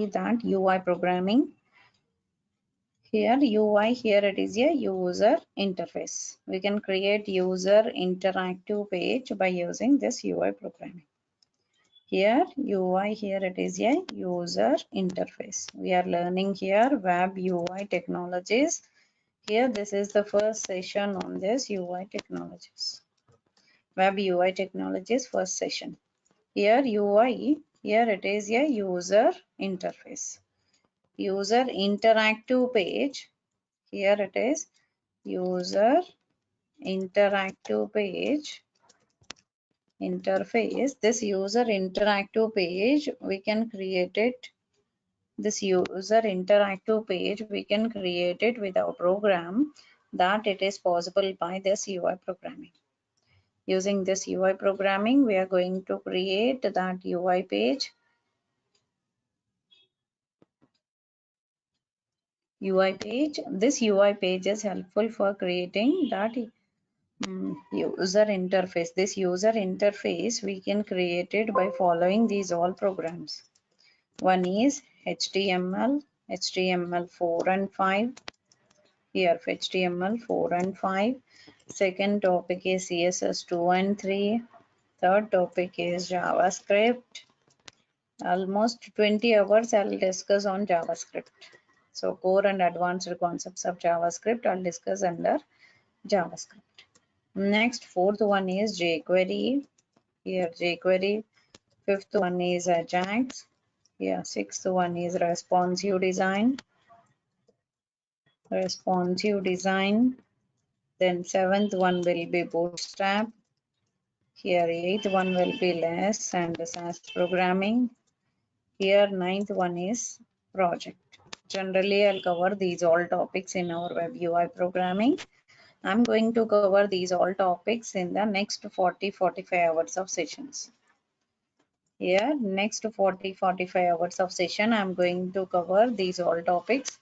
that UI programming. Here UI, here it is a user interface. We can create user interactive page by using this UI programming. Here UI, here it is a user interface. We are learning here web UI technologies. Here this is the first session on this UI technologies. Web UI technologies first session. Here UI, here it is a user interface. User interactive page. Here it is user interactive page interface. This user interactive page we can create it. This user interactive page we can create it with our program, that it is possible by this UI programming. Using this UI programming we are going to create that UI page. This UI page is helpful for creating that user interface. This user interface we can create it by following these all programs. One is HTML, HTML4 and 5. Here HTML4 and 5. Second topic is CSS2 and 3. Third topic is JavaScript. Almost 20 hours I'll discuss on JavaScript. So core and advanced concepts of JavaScript I'll discuss under JavaScript. Next, fourth one is jQuery. Here jQuery. Fifth one is Ajax. Here sixth one is responsive design. Then seventh one will be Bootstrap. Here eighth one will be Less and SAS programming. Here ninth one is project. Generally, I'll cover these all topics in our web UI programming. I'm going to cover these all topics in the next 40-45 hours of sessions. Here, next 40-45 hours of session, I'm going to cover these all topics.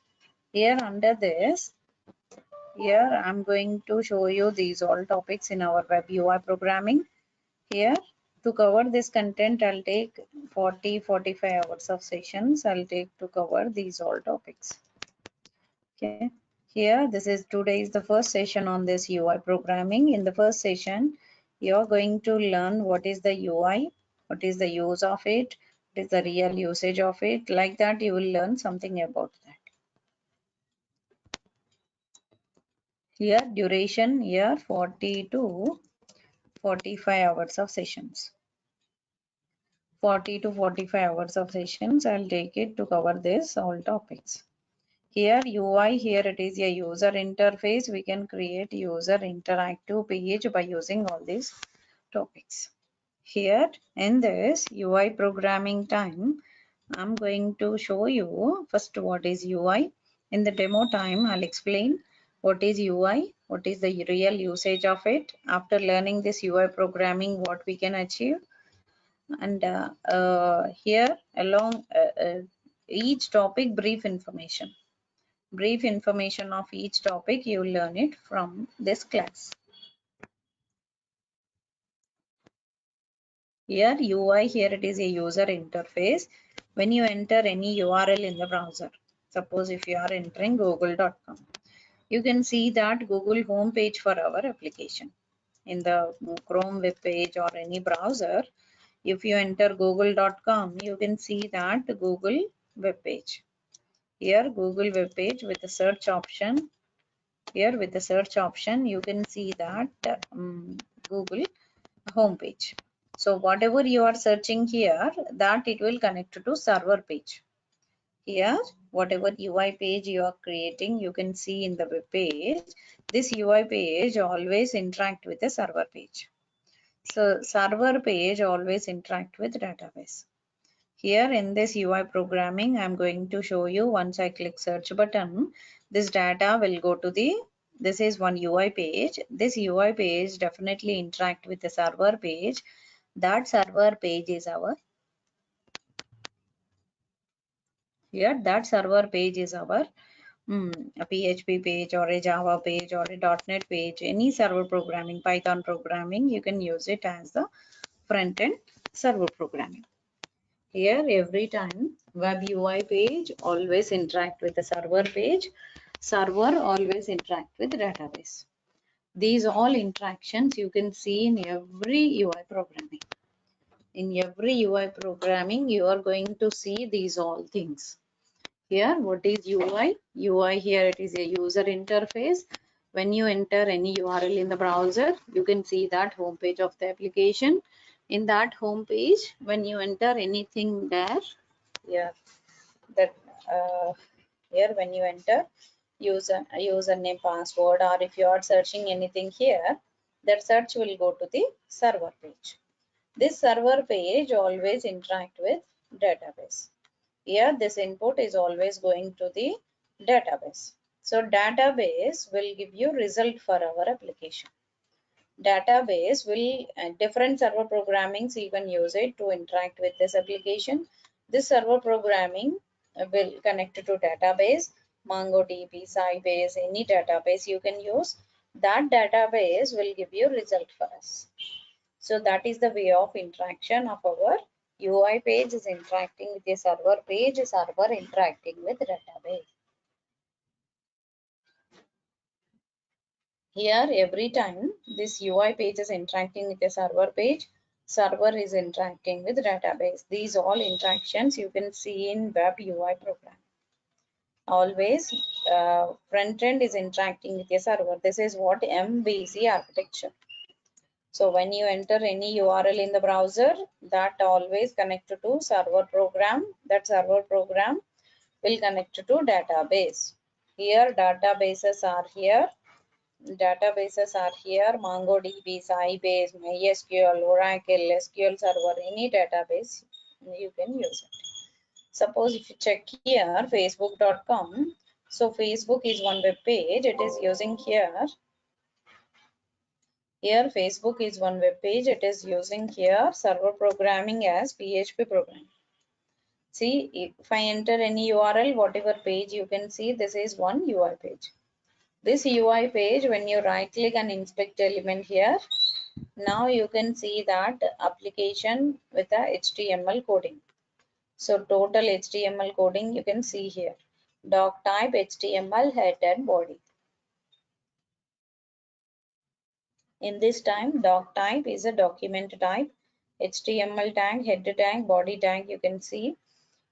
Here under this, here I'm going to show you these all topics in our web UI programming. Here, to cover this content, I'll take 40-45 hours of sessions. I'll take to cover these all topics. Okay. Here, today is the first session on this UI programming. In the first session, you're going to learn what is the UI, what is the use of it, what is the real usage of it. Like that, you will learn something about that. Here, duration, here 40 to 45 hours of sessions. 40 to 45 hours of sessions, I'll take it to cover this all topics. Here UI, here it is a user interface. We can create user interactive page by using all these topics. Here in this UI programming time, I'm going to show you first what is UI. In the demo time, I'll explain what is UI, what is the real usage of it. After learning this UI programming, what we can achieve. And here along each topic, brief information of each topic, you learn it from this class. Here UI, here it is a user interface. When you enter any URL in the browser, suppose if you are entering google.com, you can see that Google home page for our application. In the Chrome web page or any browser, if you enter google.com, you can see that Google web page. Here Google web page with the search option. Here with the search option, you can see that Google homepage. So whatever you are searching here, that it will connect to server page. Here, whatever UI page you are creating, you can see in the web page. This UI page always interact with the server page. So server page always interact with database. Here in this UI programming, I'm going to show you once I click search button, this data will go to this is one UI page. This UI page definitely interact with the server page. That server page is our, here that server page is our a PHP page or a Java page or a .NET page, any server programming, Python programming, you can use it as the front end server programming. Here every time Web UI page always interact with the server page. Server always interact with database. These all interactions you can see in every UI programming. In every UI programming, you are going to see these all things. Here, what is UI? UI here, it is a user interface. When you enter any URL in the browser, you can see that home page of the application. In that home page, when you enter anything there, here, that here when you enter username, password, or if you are searching anything here, that search will go to the server page. This server page always interact with database. Here this input is always going to the database. So database will give you result for our application. Database will different server programmings even use it to interact with this application. This server programming will connect to database, MongoDB, Sybase, any database you can use. That database will give you result for us. So that is the way of interaction of our UI page is interacting with the server page, server interacting with database. Here every time this UI page is interacting with the server page, server is interacting with database. These all interactions you can see in web UI program. Always front end is interacting with the server. This is what MVC architecture. So when you enter any URL in the browser, that always connect to server program. That server program will connect to database. Here databases are here. Databases are here. MongoDB, Sybase, MySQL, Oracle, SQL Server, any database you can use it. Suppose if you check here facebook.com. So Facebook is one web page. It is using here. Here Facebook is one web page. It is using here server programming as PHP program. See, if I enter any URL, whatever page you can see, this is one UI page. This UI page, when you right click and inspect element here, now you can see that application with the HTML coding. So total HTML coding you can see here. Doc type HTML head and body. In this time, doc type is a document type. HTML tag, head tag, body tag you can see.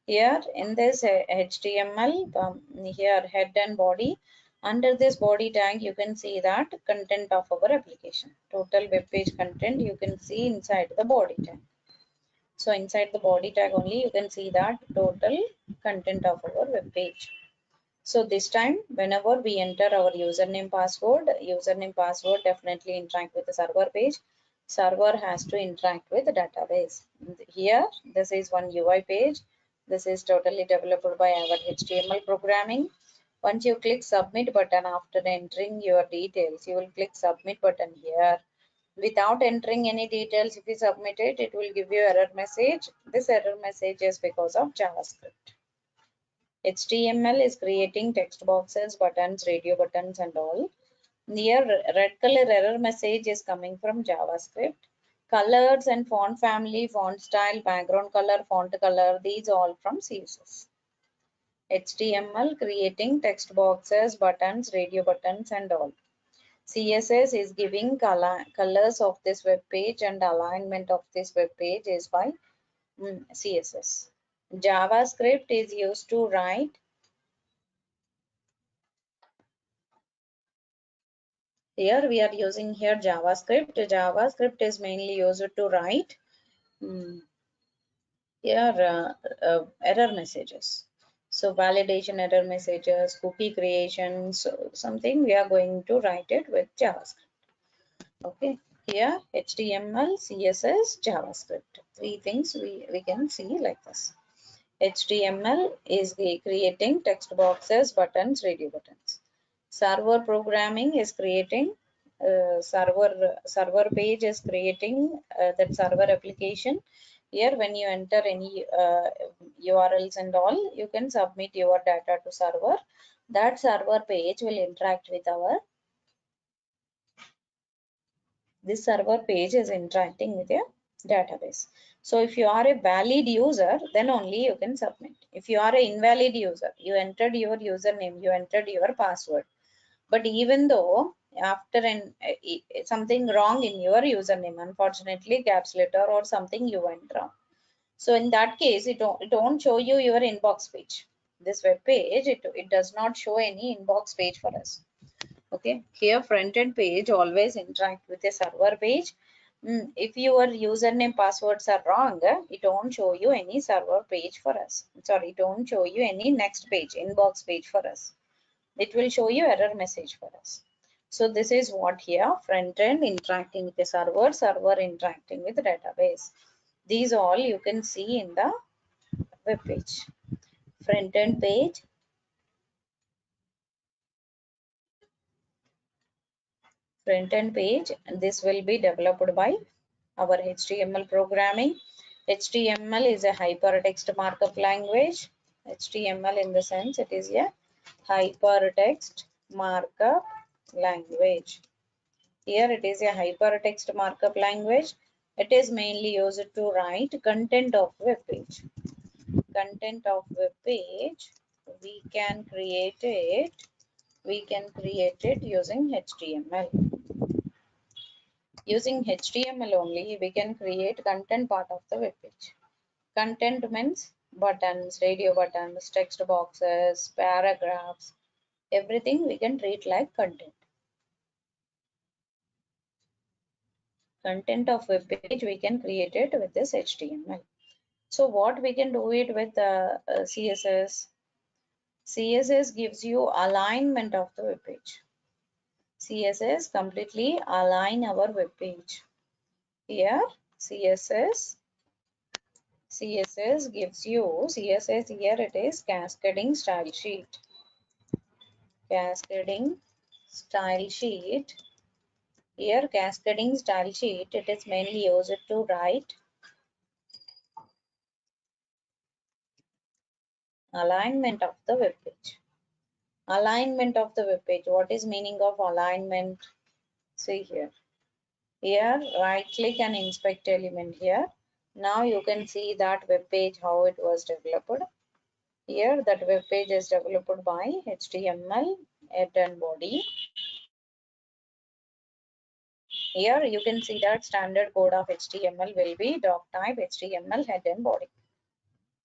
Here in this HTML, here head and body. Under this body tag, you can see that content of our application. Total web page content you can see inside the body tag. So inside the body tag only you can see that total content of our web page. So this time, whenever we enter our username password definitely interact with the server page. Server has to interact with the database. Here, this is one UI page. This is totally developed by our HTML programming. Once you click submit button after entering your details, you will click submit button here. Without entering any details, if you submit it, it will give you error message. This error message is because of JavaScript. HTML is creating text boxes, buttons, radio buttons and all. Here red color error message is coming from JavaScript. Colors and font family, font style, background color, font color, these all from CSS. HTML creating text boxes, buttons, radio buttons and all. CSS is giving colors of this web page and alignment of this web page is by CSS. JavaScript is used to write. Here we are using here JavaScript. JavaScript is mainly used to write here error messages. So validation error messages, cookie creation, so something we are going to write it with JavaScript. Okay, here HTML, CSS, JavaScript. Three things we can see like this. HTML is creating text boxes, buttons, radio buttons. Server programming is creating server page is creating that server application. Here when you enter any URLs and all, you can submit your data to server. That server page will interact with our, this server page is interacting with your database. So if you are a valid user, then only you can submit. If you are an invalid user, you entered your username, you entered your password, but even though after something wrong in your username, unfortunately caps letter or something you went wrong, so in that case it won't show you your inbox page. This web page, it does not show any inbox page for us. Okay, here front end page always interact with a server page. If your username passwords are wrong, it won't show you any server page for us. Sorry, it won't show you any next page, inbox page for us. It will show you error message for us. So this is what here, front end interacting with the server, server interacting with the database. These all you can see in the web page. Front end page, front end page, and this will be developed by our HTML programming. HTML is a hypertext markup language. HTML in the sense it is a hypertext markup language. Here it is a hypertext markup language. It is mainly used to write content of web page. Content of web page, we can create it using HTML. Using HTML only, we can create content part of the web page. Content means buttons, radio buttons, text boxes, paragraphs, everything we can treat like content. Content of web page we can create it with this HTML. So what we can do it with CSS? CSS gives you alignment of the web page. CSS completely align our web page. Here CSS gives you, CSS here it is cascading style sheet. Cascading style sheet. Here cascading style sheet, it is mainly used to write alignment of the web page. Alignment of the web page. What is meaning of alignment? See here. Here right click and inspect element here. Now you can see that web page how it was developed. Here that web page is developed by HTML head and body. Here you can see that standard code of HTML will be doc type HTML head and body.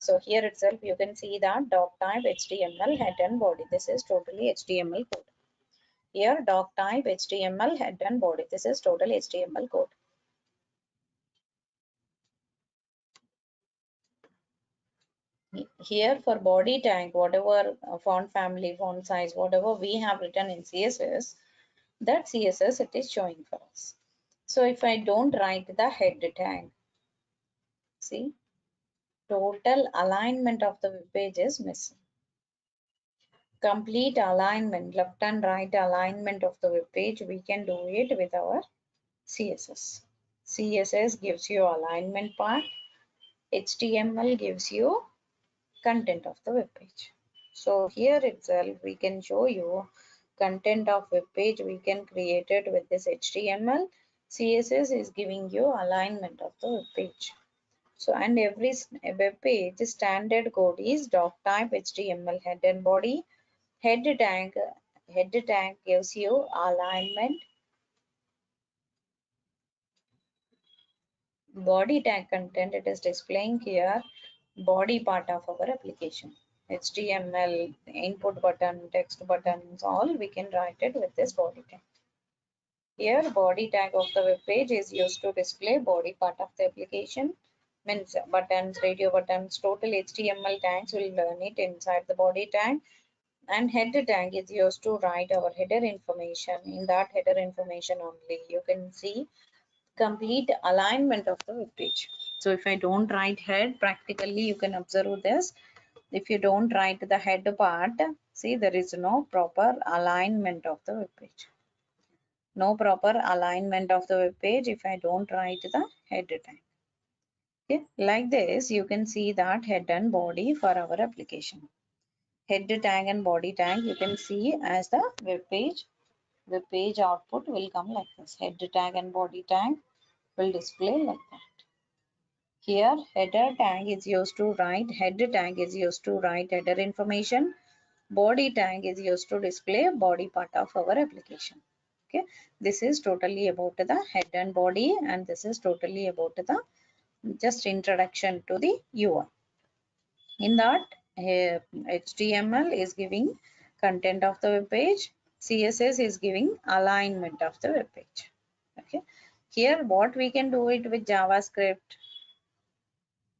So here itself you can see that doc type HTML head and body. This is totally HTML code. Here doc type HTML head and body. This is total HTML code. Here for body tag, whatever font family, font size, whatever we have written in CSS, that CSS it is showing for us. So if I don't write the head tag, see, total alignment of the web page is missing. Complete alignment, left and right alignment of the web page, we can do it with our CSS. CSS gives you alignment part. HTML gives you content of the web page. So here itself we can show you content of web page we can create it with this HTML. CSS is giving you alignment of the web page. So and every web page standard code is doc type HTML head and body. Head tag gives you alignment. Body tag content, it is displaying here body part of our application. HTML, input button, text buttons, all we can write it with this body tag. Here body tag of the web page is used to display body part of the application. Means buttons, radio buttons, total HTML tags will learn it inside the body tag. And header tag is used to write our header information. In that header information only you can see complete alignment of the web page. So if I don't write head, practically you can observe this. If you don't write the head part, see there is no proper alignment of the web page. No proper alignment of the web page if I don't write the head tag. Okay, like this you can see that head and body for our application. Head tag and body tag you can see as the web page. Web page output will come like this. Head tag and body tag will display like that. Here header tag is used to write, head tag is used to write header information. Body tag is used to display body part of our application. Okay, this is totally about the head and body, and this is totally about the just introduction to the UI. In that, HTML is giving content of the web page, CSS is giving alignment of the web page. Okay, here what we can do it with JavaScript.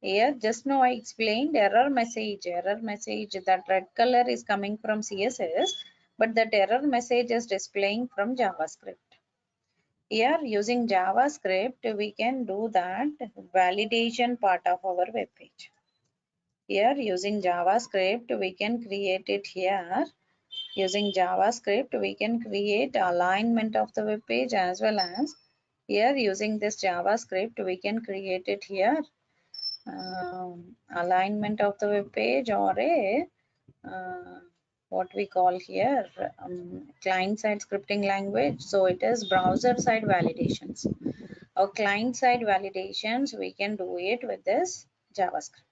Here just now I explained error message. That red color is coming from CSS, but that error message is displaying from JavaScript. Here using JavaScript we can do that validation part of our web page. Here using JavaScript we can create it here. Using JavaScript we can create alignment of the web page, as well as here using this JavaScript we can create it here alignment of the web page, or a what we call here client side scripting language. So it is browser side validations or client side validations. We can do it with this JavaScript.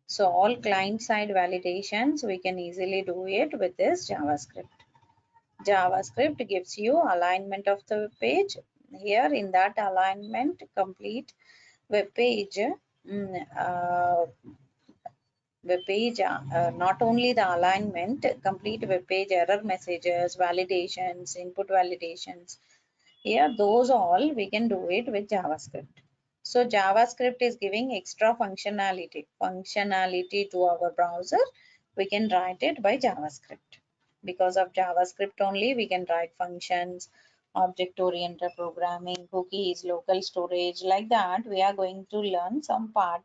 So all client side validations we can easily do it with this JavaScript. JavaScript gives you alignment of the web page. Here in that alignment, complete web page, not only the alignment, complete web page error messages, validations, input validations. Here those all we can do it with JavaScript. So JavaScript is giving extra functionality to our browser. We can write it by JavaScript. Because of JavaScript only we can write functions, object oriented programming, cookies, local storage, like that we are going to learn some part.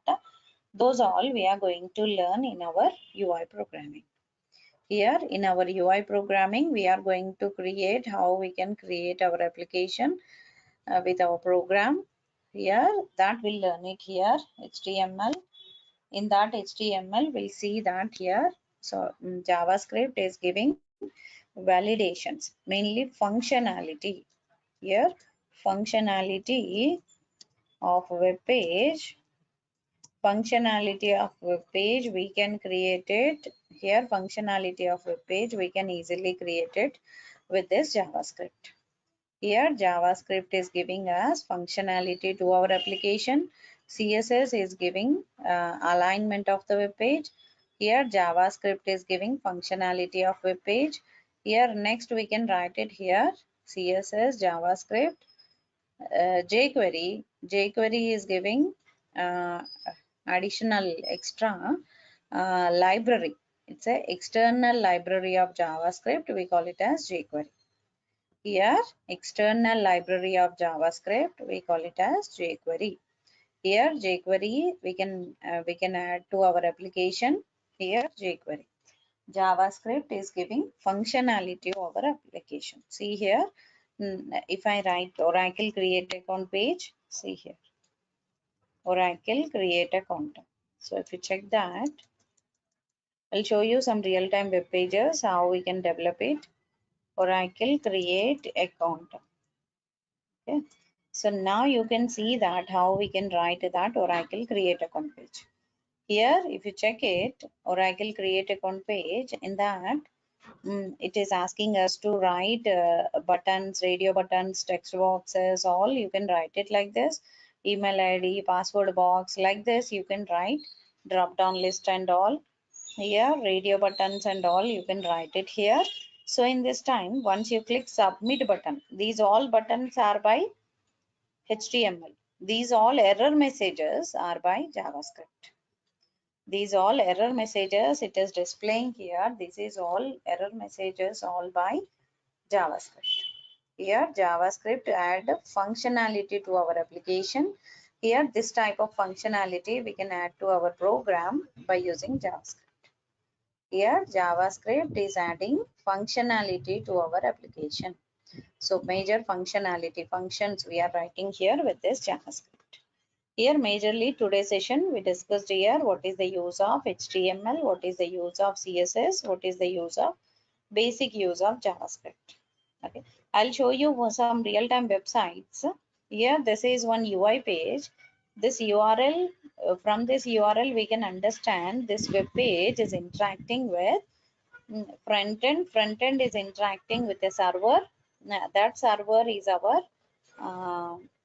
Those all we are going to learn in our UI programming. Here in our UI programming, we are going to create how we can create our application with our program. Here that we'll learn it here, HTML. In that HTML, we'll see that here. So JavaScript is giving validations, mainly functionality. Here functionality of web page. Functionality of web page we can create it here. Functionality of web page we can easily create it with this JavaScript. Here JavaScript is giving us functionality to our application. CSS is giving alignment of the web page. Here JavaScript is giving functionality of web page. Here next we can write it here, CSS, JavaScript, jQuery is giving additional extra library. It's a external library of JavaScript. We call it as jQuery. Here external library of JavaScript, we call it as jQuery. Here jQuery we can add to our application. Here jQuery. JavaScript is giving functionality of our application. See here, if I write Oracle create account page, see here, Oracle create account. So if you check that, I'll show you some real-time web pages how we can develop it. Oracle create account. Okay, so now you can see that how we can write that Oracle create account page. Here if you check it, Oracle create account page, in that it is asking us to write buttons, radio buttons, text boxes, all you can write it like this. Email ID, password box, like this you can write. Drop down list and all. Here radio buttons and all you can write it here. So in this time, once you click submit button, these all buttons are by HTML. These all error messages are by JavaScript. These all error messages it is displaying here. This is all error messages all by JavaScript. Here JavaScript add functionality to our application. Here this type of functionality we can add to our program by using JavaScript. Here JavaScript is adding functionality to our application. So major functionality functions we are writing here with this JavaScript. Here majorly today's session we discussed here what is the use of HTML, what is the use of CSS, what is the use of basic use of JavaScript. Okay, I'll show you some real-time websites. Here this is one UI page. This URL, from this URL, we can understand this web page is interacting with front end. Front end is interacting with a server. That server is our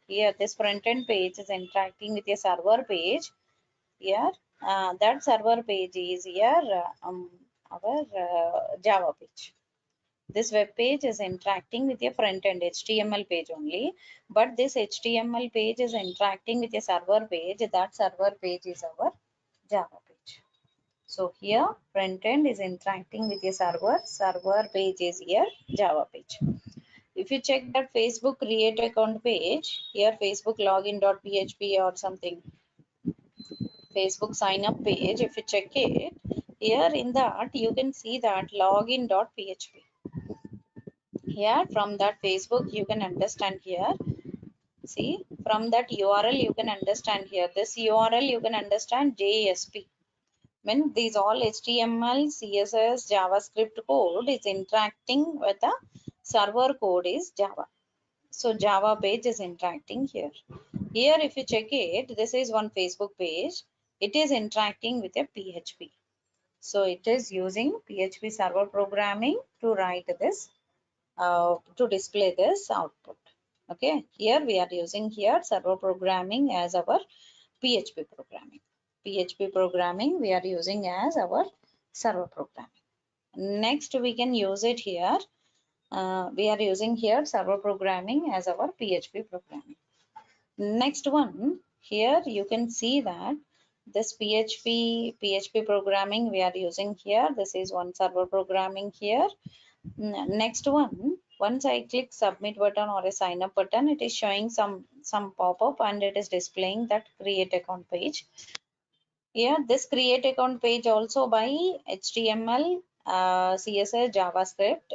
here. This front end page is interacting with a server page. Here, that server page is here our Java page. This web page is interacting with a front end HTML page only, but this HTML page is interacting with a server page. That server page is our Java page. So here front end is interacting with a server. Server page is here Java page. If you check that Facebook create account page, here Facebook login.php or something, Facebook sign up page, if you check it, here in that you can see that login.php. Here from that Facebook you can understand here. See, from that URL you can understand here. This URL you can understand JSP. When these all HTML, CSS, JavaScript code is interacting with the server code is Java. So Java page is interacting here. Here if you check it, this is one Facebook page. It is interacting with a PHP. So it is using PHP server programming to write this, to display this output. Okay, here we are using here server programming as our PHP programming. PHP programming we are using as our server programming. Next we can use it here. We are using here server programming as our PHP programming. Next one, here you can see that this PHP programming we are using here. This is one server programming here. Next one, once I click submit button or a sign up button, it is showing some pop-up and it is displaying that create account page. Here this create account page also by HTML, CSS, JavaScript.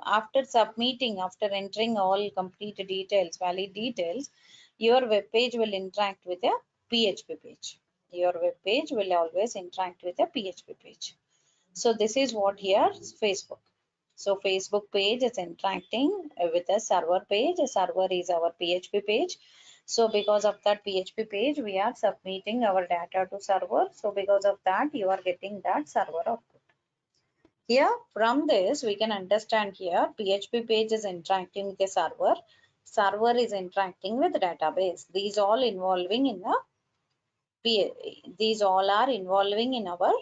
After submitting, after entering all complete details, valid details, your web page will interact with a PHP page. Your web page will always interact with a PHP page. So this is what here is Facebook. So Facebook page is interacting with a server page. A server is our PHP page. So because of that PHP page, we are submitting our data to server. So because of that, you are getting that server output. Here from this, we can understand here PHP page is interacting with the server. Server is interacting with database. These all involving in the these all are involving in our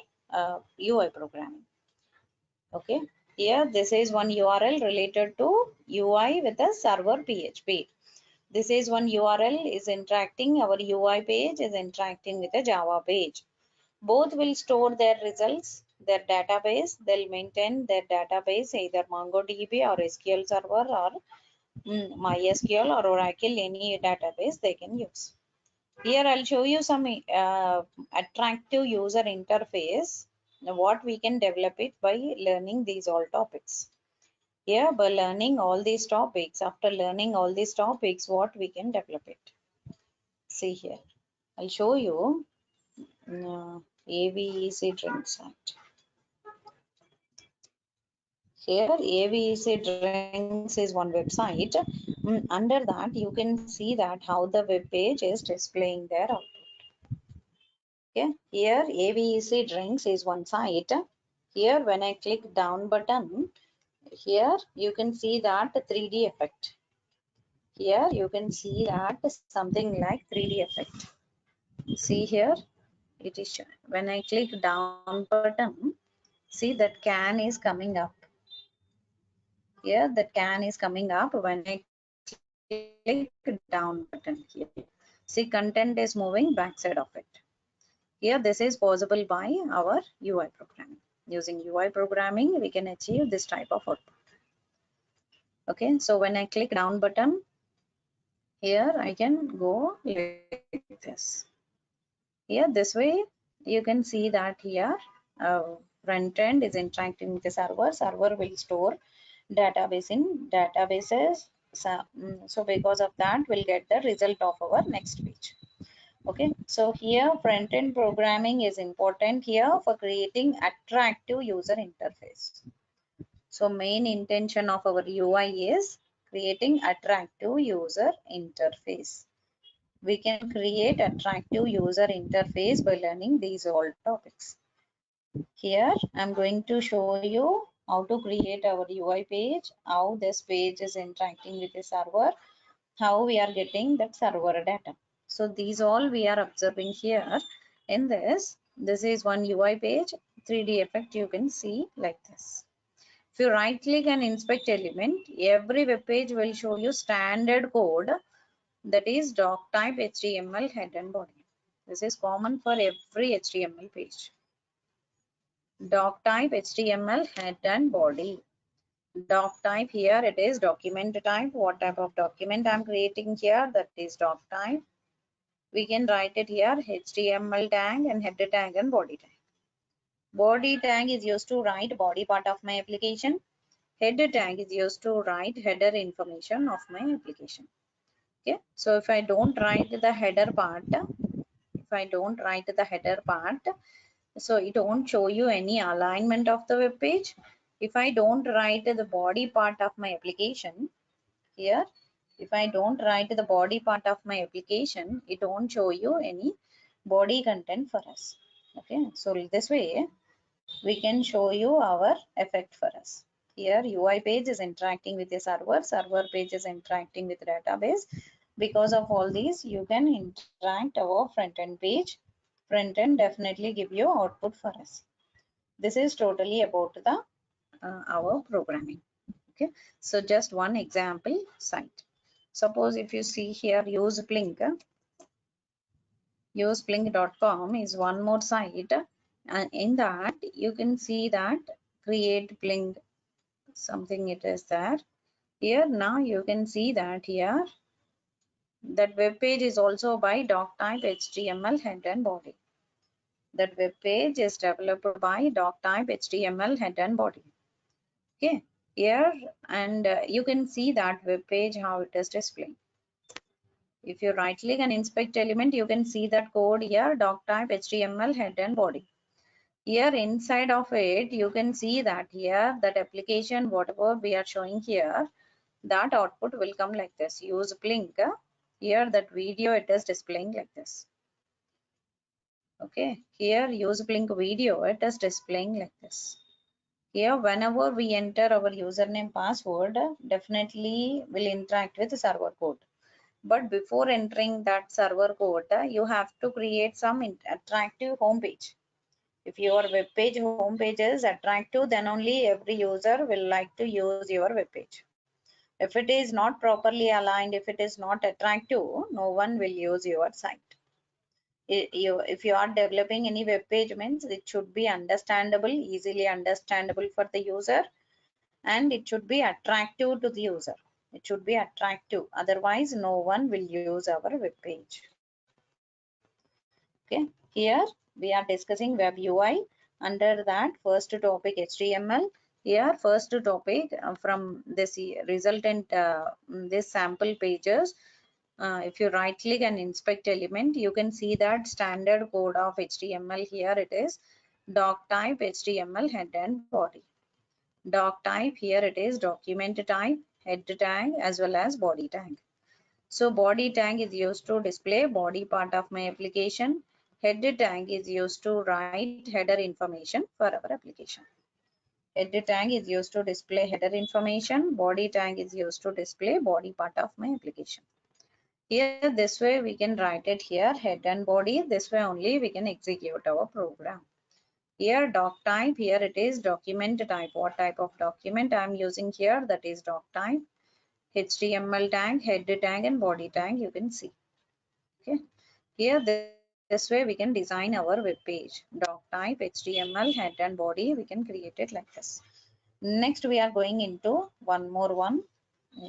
UI programming. Okay, here this is one URL related to UI with the server PHP. This is one URL is interacting, our UI page is interacting with a Java page. Both will store their results, their database. They'll maintain their database either MongoDB or SQL Server or MySQL or Oracle, any database they can use. Here I'll show you some attractive user interface. Now, what we can develop it by learning these all topics. Here by learning all these topics, after learning all these topics, what we can develop it. See here, I'll show you AVEC drink site. Here AVEC drinks is one website. Under that you can see that how the web page is displaying their output. Okay, here AVEC drinks is one site. Here when I click down button, here you can see that 3D effect. Here you can see that something like 3D effect. See here, it is when I click down button, see that can is coming up. Here the can is coming up when I click down button here. See content is moving backside of it. Here this is possible by our UI programming. Using UI programming, we can achieve this type of output. Okay, so when I click down button, here I can go like this. Here this way you can see that here front end is interacting with the server. Server will store database in databases. So because of that, we'll get the result of our next page. Okay, so here front end programming is important here for creating attractive user interface. So main intention of our UI is creating attractive user interface. we can create attractive user interface by learning these all topics. Here I'm going to show you how to create our UI page, how this page is interacting with the server, how we are getting that server data. So these all we are observing here in this. This is one UI page, 3D effect you can see like this. If you right click and inspect element, every web page will show you standard code, that is doc type HTML head and body. This is common for every HTML page. Doc type HTML head and body. Doc type, here it is document type. What type of document I'm creating here, that is doc type. We can write it here HTML tag and header tag and body tag. Body tag is used to write body part of my application. Header tag is used to write header information of my application. Okay, so if I don't write the header part, so it won't show you any alignment of the web page. If I don't write the body part of my application here, if I don't write the body part of my application, it won't show you any body content for us. Okay, so this way we can show you our effect for us. Here UI page is interacting with the server page is interacting with the database. Because of all these, you can interact our front end page. Front end definitely give you output for us. This is totally about the our programming. Okay, so just one example site. Suppose if you see here useblink.com is one more site, and in that you can see that create blink something it is there. Here now you can see that here that web page is also by doc type HTML head and body. That web page is developed by doc type HTML head and body. Okay, here and you can see that web page how it is displaying. If you right click and inspect element, you can see that code here doc type HTML head and body. Here inside of it, you can see that here that application whatever we are showing here, that output will come like this. Use blink. Here that video it is displaying like this. Okay, here use blink video it is displaying like this. Here whenever we enter our username password, definitely will interact with the server code. But before entering that server code, you have to create some attractive home page. If your web page home page is attractive, then only every user will like to use your web page. If it is not properly aligned, if it is not attractive, no one will use your site. If you are developing any web page, means it should be understandable, easily understandable for the user, and it should be attractive to the user. It should be attractive, otherwise no one will use our web page. Okay, here we are discussing web UI. Under that first topic HTML. Here first topic from this resultant this sample pages. If you right click and inspect element, you can see that standard code of HTML. Here it is doc type HTML head and body. Doc type, here it is document type, head tag as well as body tag. So body tag is used to display body part of my application. Head tag is used to write header information for our application. Head tag is used to display header information. Body tag is used to display body part of my application. Here this way we can write it here head and body. This way only we can execute our program. Here doc type, here it is document type. What type of document I am using here, that is doc type. HTML tag, head tag and body tag you can see. Okay, here this way we can design our web page. Doc type, HTML, head and body, we can create it like this. Next we are going into one more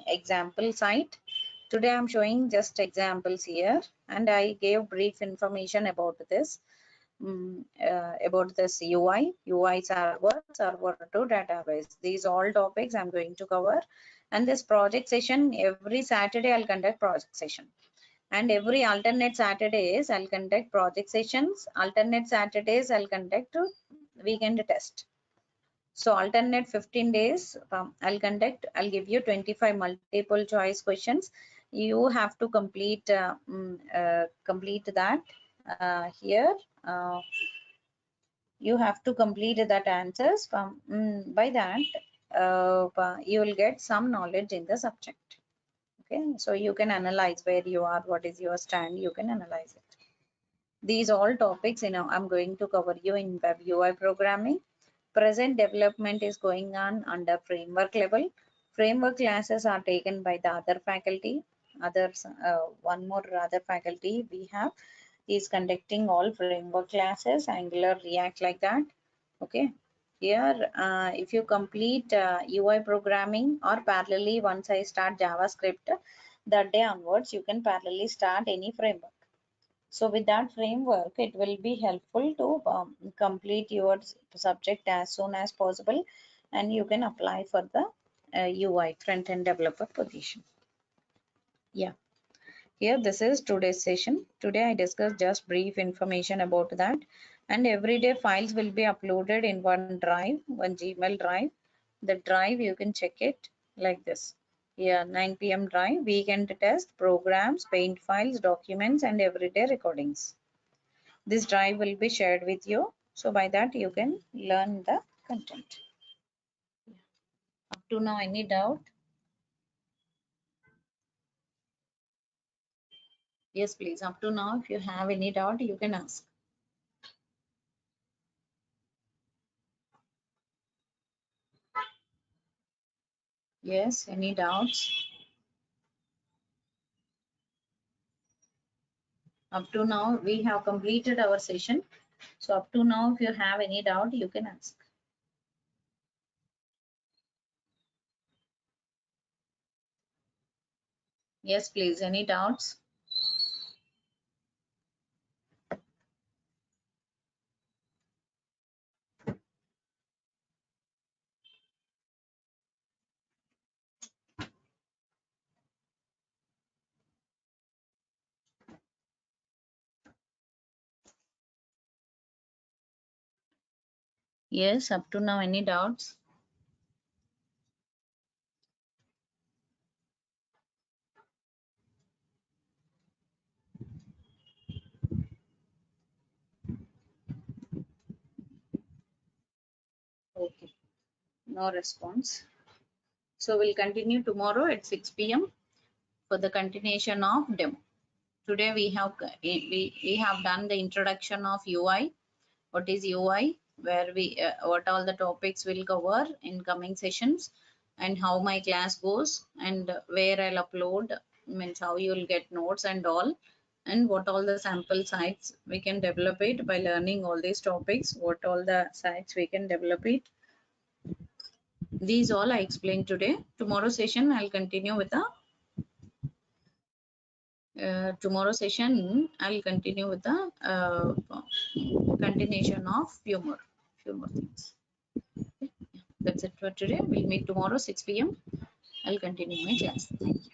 example site. Today I am showing just examples here, and I gave brief information about this. About this UI server to database. These all topics I'm going to cover. And this project session, every Saturday I'll conduct project session. And every alternate Saturdays I'll conduct project sessions. Alternate Saturdays I'll conduct weekend test. So alternate 15 days I'll give you 25 multiple choice questions. you have to complete complete that here. You have to complete that answers from by that you will get some knowledge in the subject. Okay, so you can analyze where you are, what is your stand, you can analyze it. These all topics, I'm going to cover you in web UI programming. Present development is going on under framework level. Framework classes are taken by the other faculty. Others, one more other faculty we have is conducting all framework classes, Angular, React, like that. Okay. Here, if you complete UI programming, or parallelly once I start JavaScript, that day onwards you can parallelly start any framework. So with that framework, it will be helpful to complete your subject as soon as possible, and you can apply for the UI front-end developer position. Yeah. Here, this is today's session. Today I discussed just brief information about that, and everyday files will be uploaded in one drive, one Gmail drive. The drive you can check it like this. Here, 9 p.m. drive, weekend test, programs, paint files, documents, and everyday recordings. This drive will be shared with you. So by that you can learn the content. Up to now, any doubt? Yes, please. Up to now, if you have any doubt, you can ask. Yes, any doubts? Up to now, we have completed our session. So up to now, if you have any doubt, you can ask. Yes, please. Any doubts? Yes, up to now, any doubts? Okay, no response. So we'll continue tomorrow at 6 p.m. for the continuation of demo. Today we have done the introduction of UI. What is UI? Where we what all the topics will cover in coming sessions, and how my class goes, and where I'll upload, means how you'll get notes and all, and what all the sample sites we can develop it by learning all these topics. What all the sites we can develop it. These all I explained today. Tomorrow session I'll continue with the tomorrow session I'll continue with the continuation of few more things. Okay. That's it for today. We'll meet tomorrow 6 p.m. I'll continue my class. Thank you.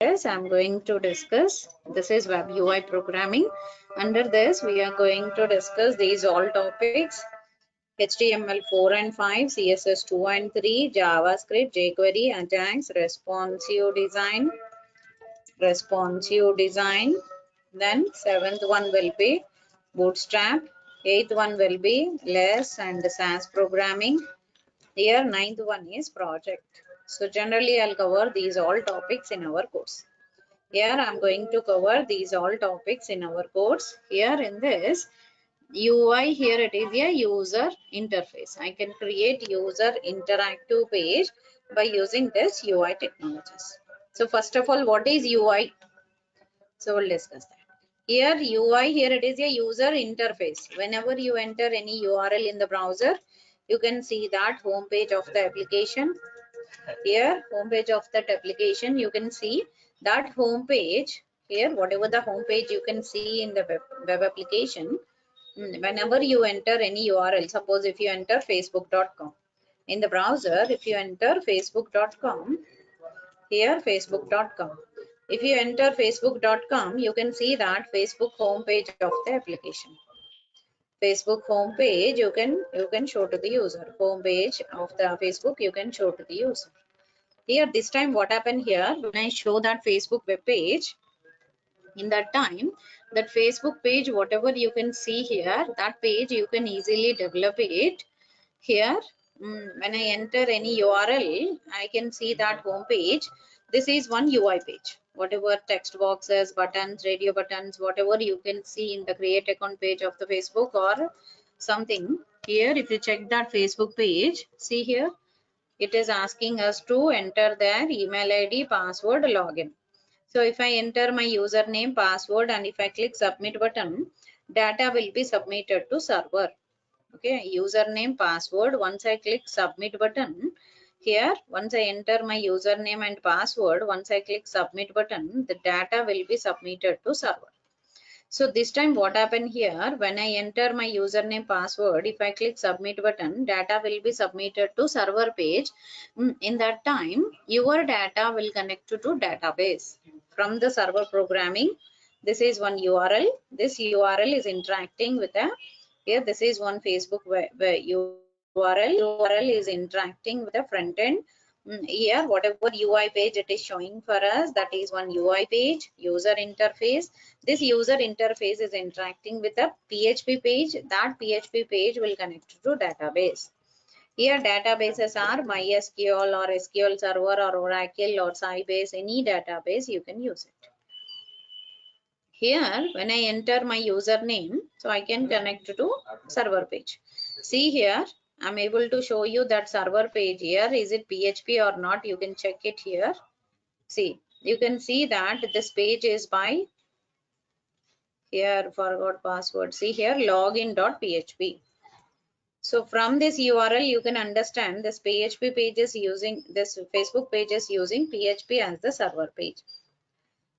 Yes, I'm going to discuss. This is web UI programming. Under this, we are going to discuss these all topics: HTML 4 and 5, CSS 2 and 3, JavaScript, jQuery, Ajax, responsive design. Then seventh one will be Bootstrap. Eighth one will be less and SAS programming. Here ninth one is project. So generally I'll cover these all topics in our course. Here I'm going to cover these all topics in our course. Here in this UI, here it is a user interface. I can create user interactive page by using this UI technologies. So first of all, what is UI? So we'll discuss that. Here UI, here it is a user interface. Whenever you enter any URL in the browser, you can see that home page of the application. Here home page of that application, you can see that home page. Here whatever the home page you can see in the web application, whenever you enter any URL, suppose if you enter facebook.com in the browser, if you enter facebook.com, here facebook.com, if you enter facebook.com, you can see that Facebook homepage of the application. Facebook home page, you can show to the user. Home page of the Facebook, you can show to the user. Here, this time what happened here, when I show that Facebook web page, in that time, that Facebook page, whatever you can see here, that page you can easily develop it. Here, when I enter any URL, I can see that home page. This is one UI page. Whatever text boxes, buttons, radio buttons, whatever you can see in the create account page of the Facebook or something. Here, if you check that Facebook page, see here, it is asking us to enter their email ID, password, login. So if I enter my username, password, and if I click submit button, data will be submitted to server. Okay, username, password. Once I click submit button, here, once I enter my username and password, once I click submit button, the data will be submitted to server. So this time what happened here, when I enter my username password, if I click submit button, data will be submitted to server page. In that time, your data will connect to database. From the server programming, this is one URL. This URL is interacting with a, here this is one Facebook where URL is interacting with a front end. Here, whatever UI page it is showing for us, that is one UI page, user interface. This user interface is interacting with a PHP page. That PHP page will connect to database. Here databases are MySQL or SQL Server or Oracle or Sybase, any database you can use it. Here, when I enter my username, so I can connect to server page. See here, I'm able to show you that server page here. Is it PHP or not? You can check it here. See, you can see that this page is by, here forgot password. See here, login.php. So from this URL, you can understand this PHP page is using, this Facebook page is using PHP as the server page.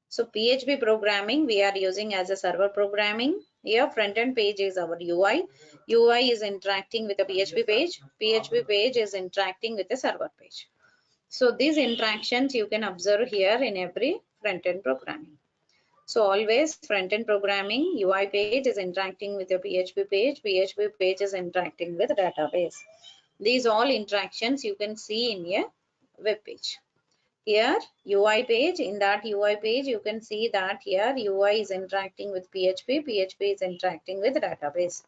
So PHP programming we are using as a server programming. Here front end page is our UI. UI is interacting with the PHP page. PHP page is interacting with the server page. So these interactions you can observe here in every front end programming. So always front end programming, UI page is interacting with your PHP page. PHP page is interacting with database. These all interactions you can see in a web page. Here UI page, in that UI page you can see that here UI is interacting with PHP, PHP is interacting with database.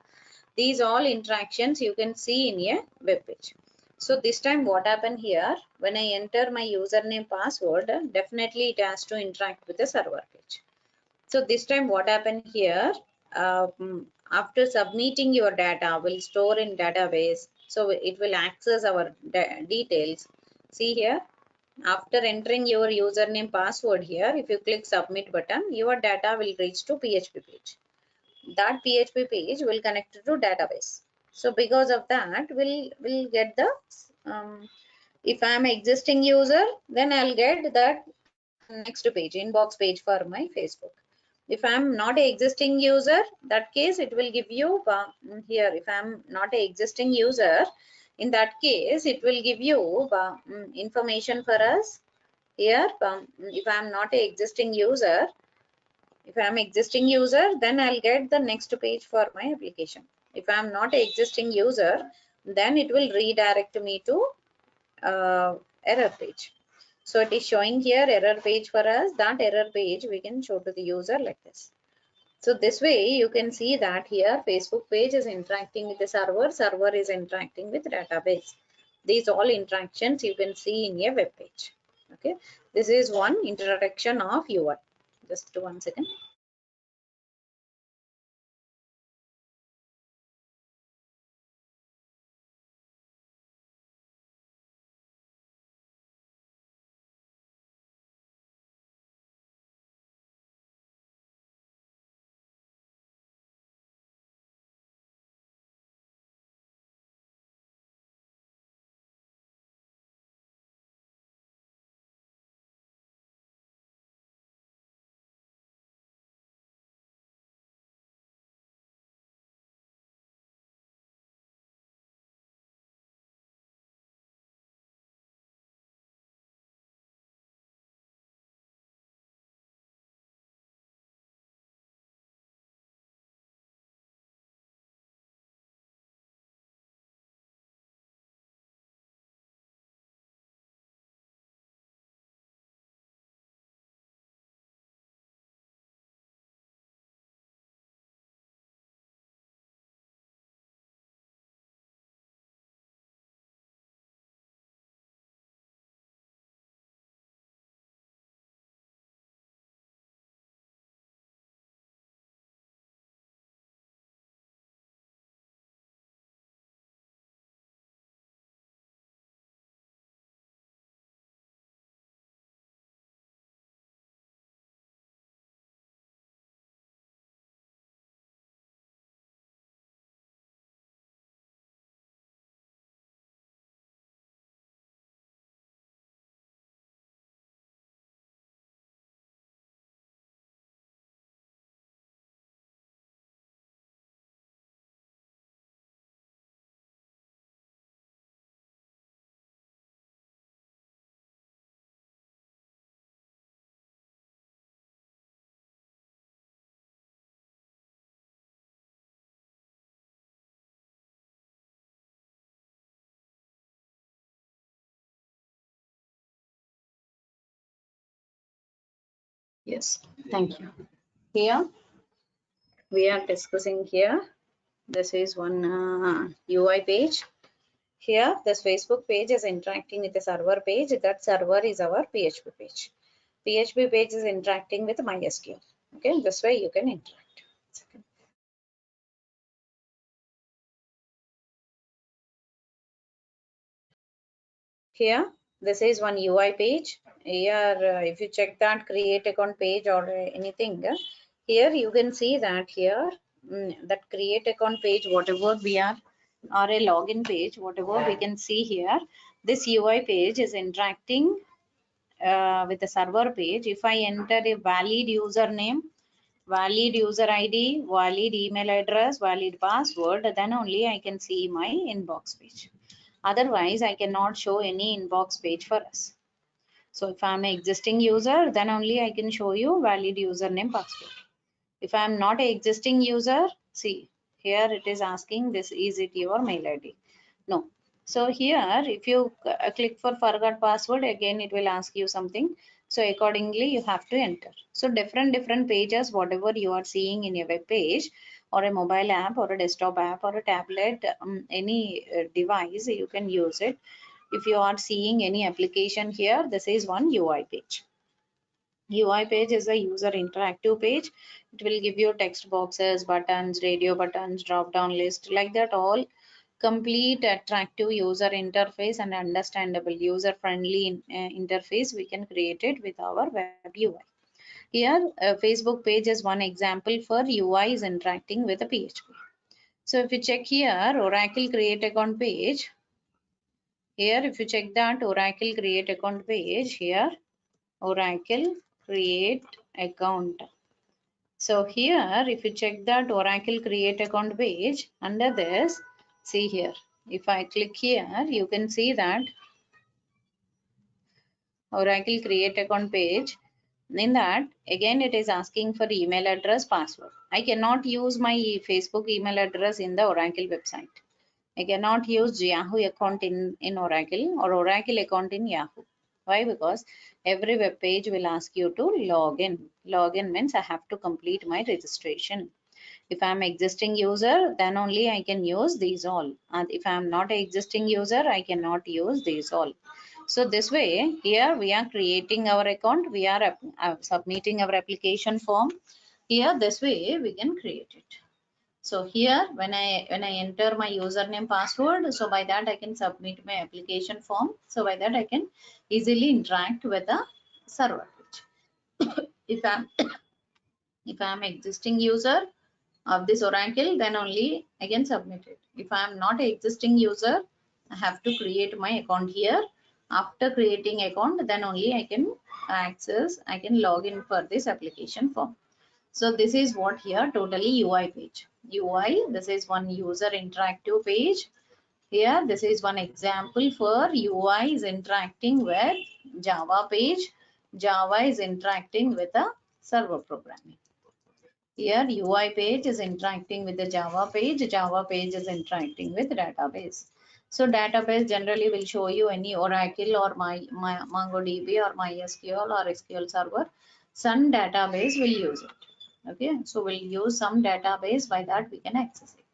These all interactions you can see in a web page. So this time what happened here, when I enter my username password, definitely it has to interact with the server page. So this time what happened here, after submitting your data will store in database, so it will access our details. See here, after entering your username password here, if you click submit button, your data will reach to PHP page. That PHP page will connect to database. So because of that, we'll get the, if I am existing user, then I'll get that next page, inbox page for my Facebook. If I'm not a existing user, that case it will give you here. If I'm not a existing user, in that case it will give you information for us here. If I'm not a existing user, if I'm existing user, then I'll get the next page for my application. If I'm not a existing user, then it will redirect me to error page. So it is showing here error page for us. That error page we can show to the user like this. So this way you can see that here Facebook page is interacting with the server, server is interacting with database. These all interactions you can see in a web page. Okay, this is one introduction of UI. Just 1 second. Yes, thank you. Here we are discussing here. This is one UI page. Here this Facebook page is interacting with the server page. That server is our PHP page. PHP page is interacting with MySQL. Okay, this way you can interact. Here this is one UI page. Here if you check that create account page or anything, here you can see that here that create account page, whatever we are, or a login page, whatever we can see here, this UI page is interacting with the server page. If I enter a valid username, valid user ID, valid email address, valid password, then only I can see my inbox page. Otherwise, I cannot show any inbox page for us. So if I'm an existing user, then only I can show you valid username password. If I'm not an existing user, see here it is asking this, is it your mail ID? No. So here if you click for forgot password, again it will ask you something. So accordingly you have to enter. So different pages, whatever you are seeing in your web page or a mobile app or a desktop app or a tablet, any device, you can use it. If you are seeing any application here, this is one UI page. UI page is a user interactive page. It will give you text boxes, buttons, radio buttons, drop down list, like that, all complete attractive user interface and understandable user friendly interface we can create it with our web UI. Here Facebook page is one example for UI is interacting with a PHP. So if you check here Oracle create account page, here if you check that Oracle create account page, here Oracle create account. So here if you check that Oracle create account page, under this, see here, if I click here, you can see that Oracle create account page. In that again it is asking for email address, password. I cannot use my Facebook email address in the Oracle website. I cannot use Yahoo account in Oracle or Oracle account in Yahoo. Why? Because every web page will ask you to log in. Login means I have to complete my registration. If I'm existing user, then only I can use these all. And if I'm not an existing user, I cannot use these all. So this way, here we are creating our account. We are submitting our application form. Here, this way we can create it. So here when I enter my username password, so by that I can submit my application form. So by that I can easily interact with the server page. if I'm existing user of this Oracle, then only I can submit it. If I am not an existing user, I have to create my account here. After creating account, then only I can I can log in for this application form. So this is what here totally UI page. UI, this is one user interactive page. Here, this is one example for UI is interacting with Java page. Java is interacting with a server programming. Here UI page is interacting with the Java page. Java page is interacting with database. So database generally will show you any Oracle or my MongoDB or MySQL or SQL Server. Some database will use it. Okay, so we'll use some database, by that we can access it.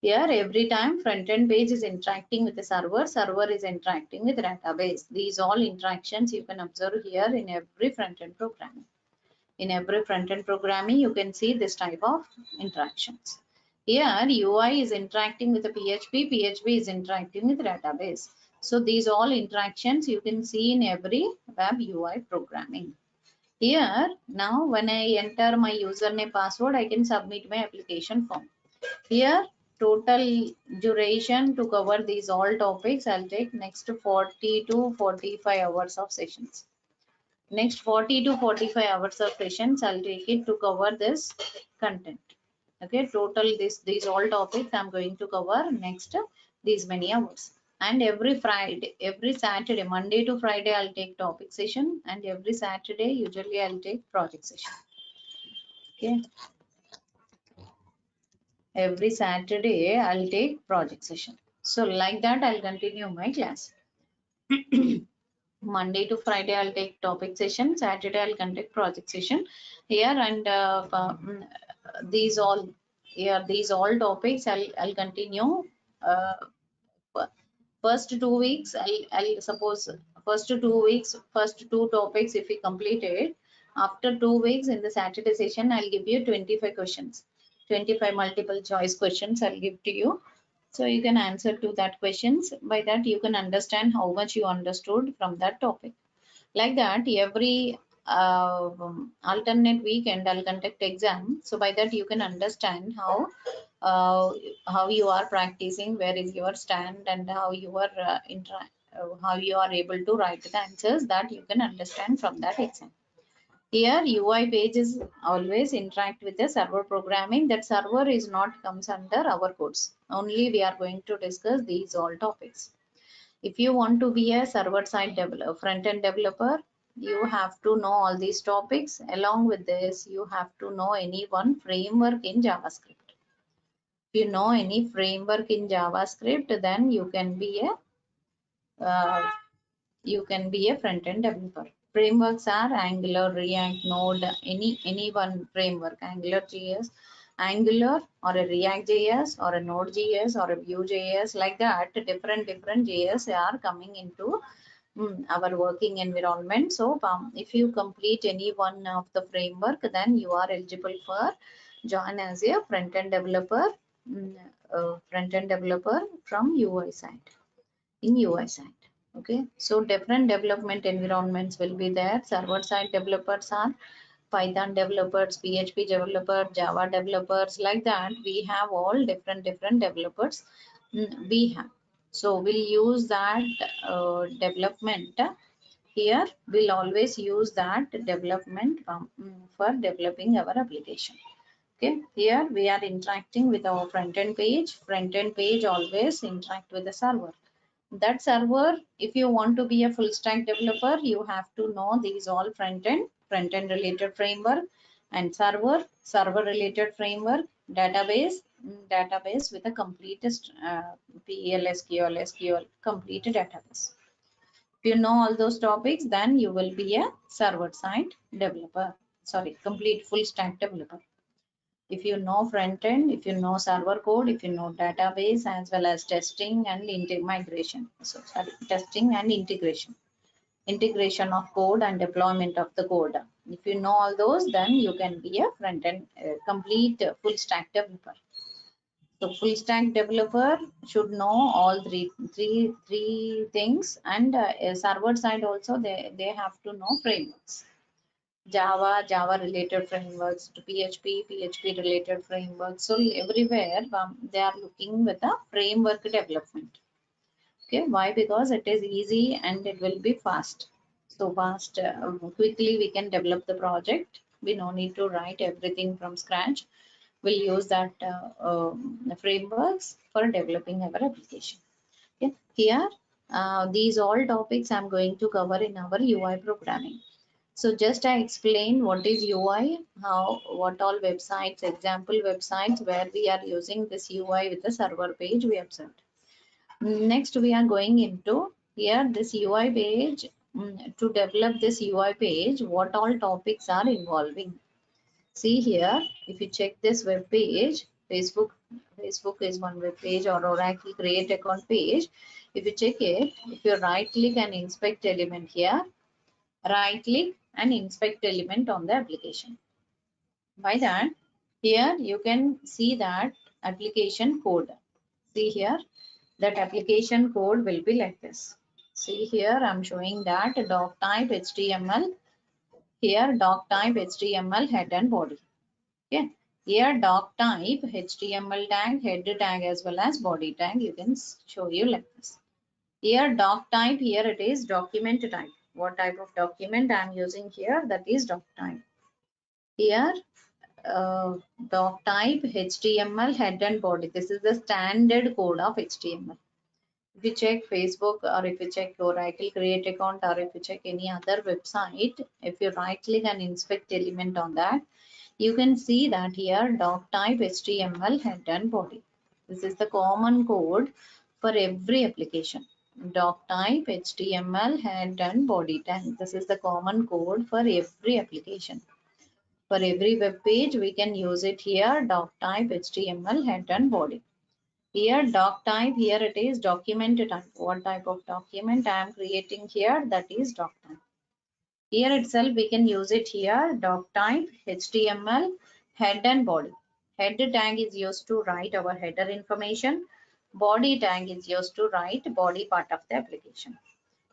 Here every time front end page is interacting with the server, server is interacting with database. These all interactions you can observe here in every front end programming. In every front-end programming, you can see this type of interactions. Here, UI is interacting with the PHP, PHP is interacting with database. So these all interactions you can see in every web UI programming. Here, now when I enter my username password, I can submit my application form. Here, total duration to cover these all topics, I'll take next 40 to 45 hours of sessions. Next 40 to 45 hours of sessions I'll take it to cover this content. Okay, total these all topics I'm going to cover next these many hours. And every Friday, every Saturday, Monday to Friday I'll take topic session, and every Saturday usually I'll take project session. Okay, every Saturday I'll take project session. So like that I'll continue my class. Monday to Friday I'll take topic session, Saturday I'll conduct project session here, and these all these all topics I'll continue. First 2 weeks I'll suppose first 2 weeks, first two topics if we completed. After 2 weeks in the Saturday session I'll give you 25 questions, 25 multiple choice questions I'll give to you. So you can answer to that questions. By that you can understand how much you understood from that topic. Like that, every alternate weekend I'll conduct exam. So by that you can understand uh, how you are practicing, where is your stand, and how you are how you are able to write the answers, that you can understand from that exam. Here UI page is always interact with the server programming. That server is not comes under our course. Only we are going to discuss these all topics. If you want to be a server-side developer, front-end developer, you have to know all these topics. Along with this, you have to know any one framework in JavaScript. If you know any framework in JavaScript, then you can be a front-end developer. Frameworks are Angular, React, Node, any one framework, Angular JS, Angular or a React JS or a Node JS or a Vue JS, like that. Different JS are coming into our working environment. So if you complete any one of the framework, then you are eligible for join as a front-end developer, front-end developer from UI side, in UI side. Okay, so different development environments will be there. Server side developers are Python developers, PHP developers, Java developers, like that. We have all different developers we have. So we'll use that development here. We'll always use that development for developing our application. Okay, here we are interacting with our front-end page. Front-end page always interact with the server. That server, if you want to be a full stack developer, you have to know these all front-end related framework, and server related framework, database with a complete PL, SQL, complete database. If you know all those topics, then you will be a server side developer, sorry, complete full stack developer. If you know front end, if you know server code, if you know database, as well as testing and migration, so sorry, testing and integration of code and deployment of the code. If you know all those, then you can be a front end complete full stack developer. So full stack developer should know all three things, and server side also they have to know frameworks. Java related frameworks, to PHP related frameworks. So everywhere they are looking with a framework development. Okay, why? Because it is easy and it will be fast. So fast, quickly we can develop the project. We no need to write everything from scratch. We'll use that frameworks for developing our application. Okay, here these all topics I'm going to cover in our UI programming. So just I explain what is UI, what all websites, example websites where we are using this UI with the server page we observed. Next we are going into here this UI page. To develop this UI page, what all topics are involving. See here, if you check this web page, Facebook is one web page, or Oracle create account page. If you check it, if you right click and inspect element here, right click and inspect element on the application. By that, here you can see that application code. See here, that application code will be like this. See here, I'm showing that doc type HTML. Here doc type HTML head and body. Okay, here doc type HTML tag, head tag as well as body tag. You can show you like this. Here doc type, here it is document type. What type of document I am using here, that is doc type. Here doc type HTML head and body. This is the standard code of HTML. If you check Facebook, or if you check Oracle create account, or if you check any other website, if you right click and inspect element on that, you can see that here doc type HTML head and body. This is the common code for every application. doc type, HTML, head and body tag. This is the common code for every application. For every web page, we can use it here, doc type, HTML, head and body. Here doc type, here it is document type. What type of document I am creating here, that is doc type. Here itself we can use it here, doc type, HTML, head and body. Head tag is used to write our header information. Body tag is used to write body part of the application.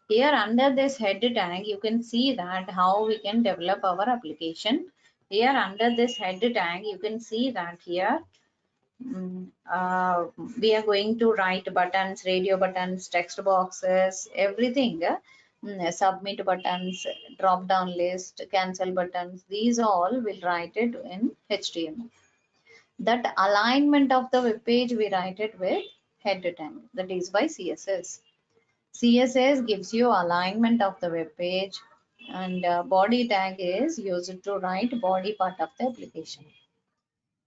Here under this head tag, you can see that how we can develop our application. Here under this head tag, you can see that here we are going to write buttons, radio buttons, text boxes, everything. Submit buttons, drop down list, cancel buttons. These all will write it in HTML. That alignment of the web page we write it with head tag. That is by CSS. CSS gives you alignment of the web page, and body tag is used to write body part of the application.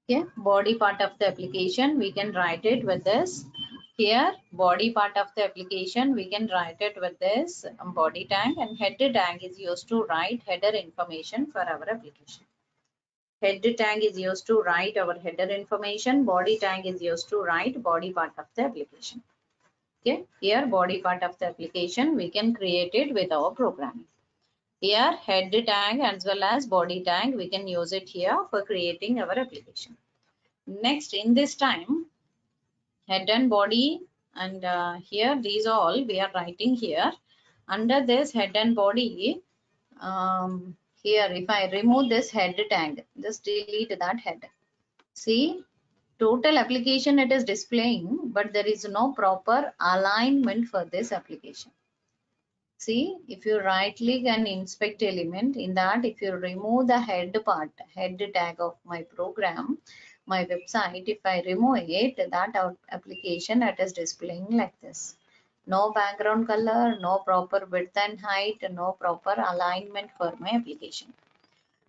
Okay, body part of the application we can write it with this. Here body part of the application we can write it with this body tag, and head tag is used to write header information for our application. Head tag is used to write our header information. Body tag is used to write body part of the application. Okay, here body part of the application we can create it with our programming. Here head tag as well as body tag we can use it here for creating our application. Next, in this time, head and body, and here these all we are writing here. Under this head and body, here if I remove this head tag, just delete that head. See, total application it is displaying, but there is no proper alignment for this application. See, if you right click and inspect element, in that if you remove the head part, head tag of my program, my website, if I remove it, that application it is displaying like this. No background color, no proper width and height, no proper alignment for my application.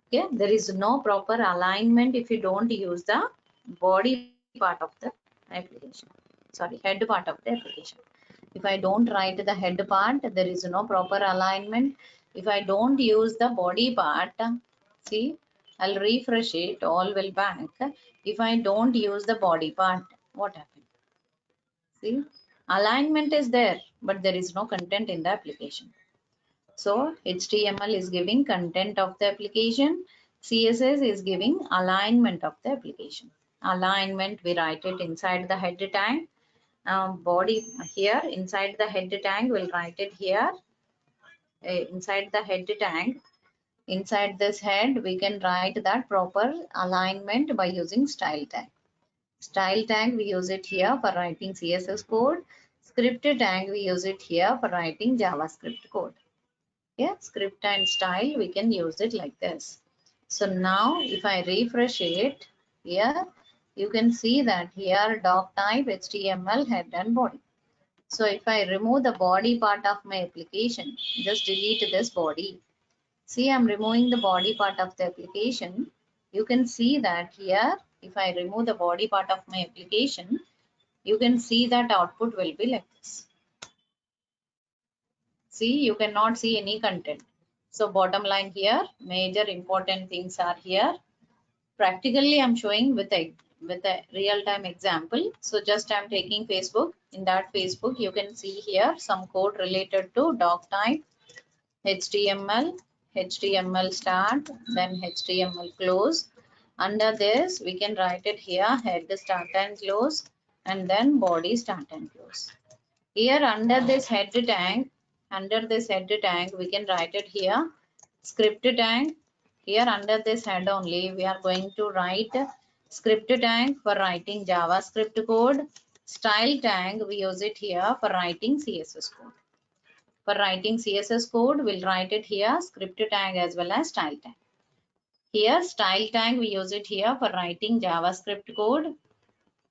Okay, there is no proper alignment if you don't use the body part of the application. Sorry, head part of the application. If I don't write the head part, there is no proper alignment. If I don't use the body part, see, I'll refresh it, all will back. If I don't use the body part, what happened? See, alignment is there, but there is no content in the application. So HTML is giving content of the application. CSS is giving alignment of the application. Alignment, we write it inside the head tag. Body here inside the head tag we'll write it here. Inside the head tag, inside this head we can write that proper alignment by using style tag. Style tag we use it here for writing CSS code. Script tag we use it here for writing JavaScript code. Yeah, script and style we can use it like this. So now if I refresh it here, you can see that here doc type, HTML, head and body. So if I remove the body part of my application, just delete this body. See, I'm removing the body part of the application. You can see that here, if I remove the body part of my application, you can see that output will be like this. See, you cannot see any content. So bottom line here, major important things are here. Practically, I'm showing with a real-time example. So just I'm taking Facebook. In that Facebook, you can see here some code related to doc type, HTML, HTML start, then HTML close. Under this, we can write it here, head start and close, and then body start and close. Here under this head tag, we can write it here, script tag. Here under this head only, we are going to write script tag for writing JavaScript code. Style tag, we use it here for writing CSS code. For writing CSS code, we'll write it here, script tag as well as style tag. Here, style tag, we use it here for writing JavaScript code.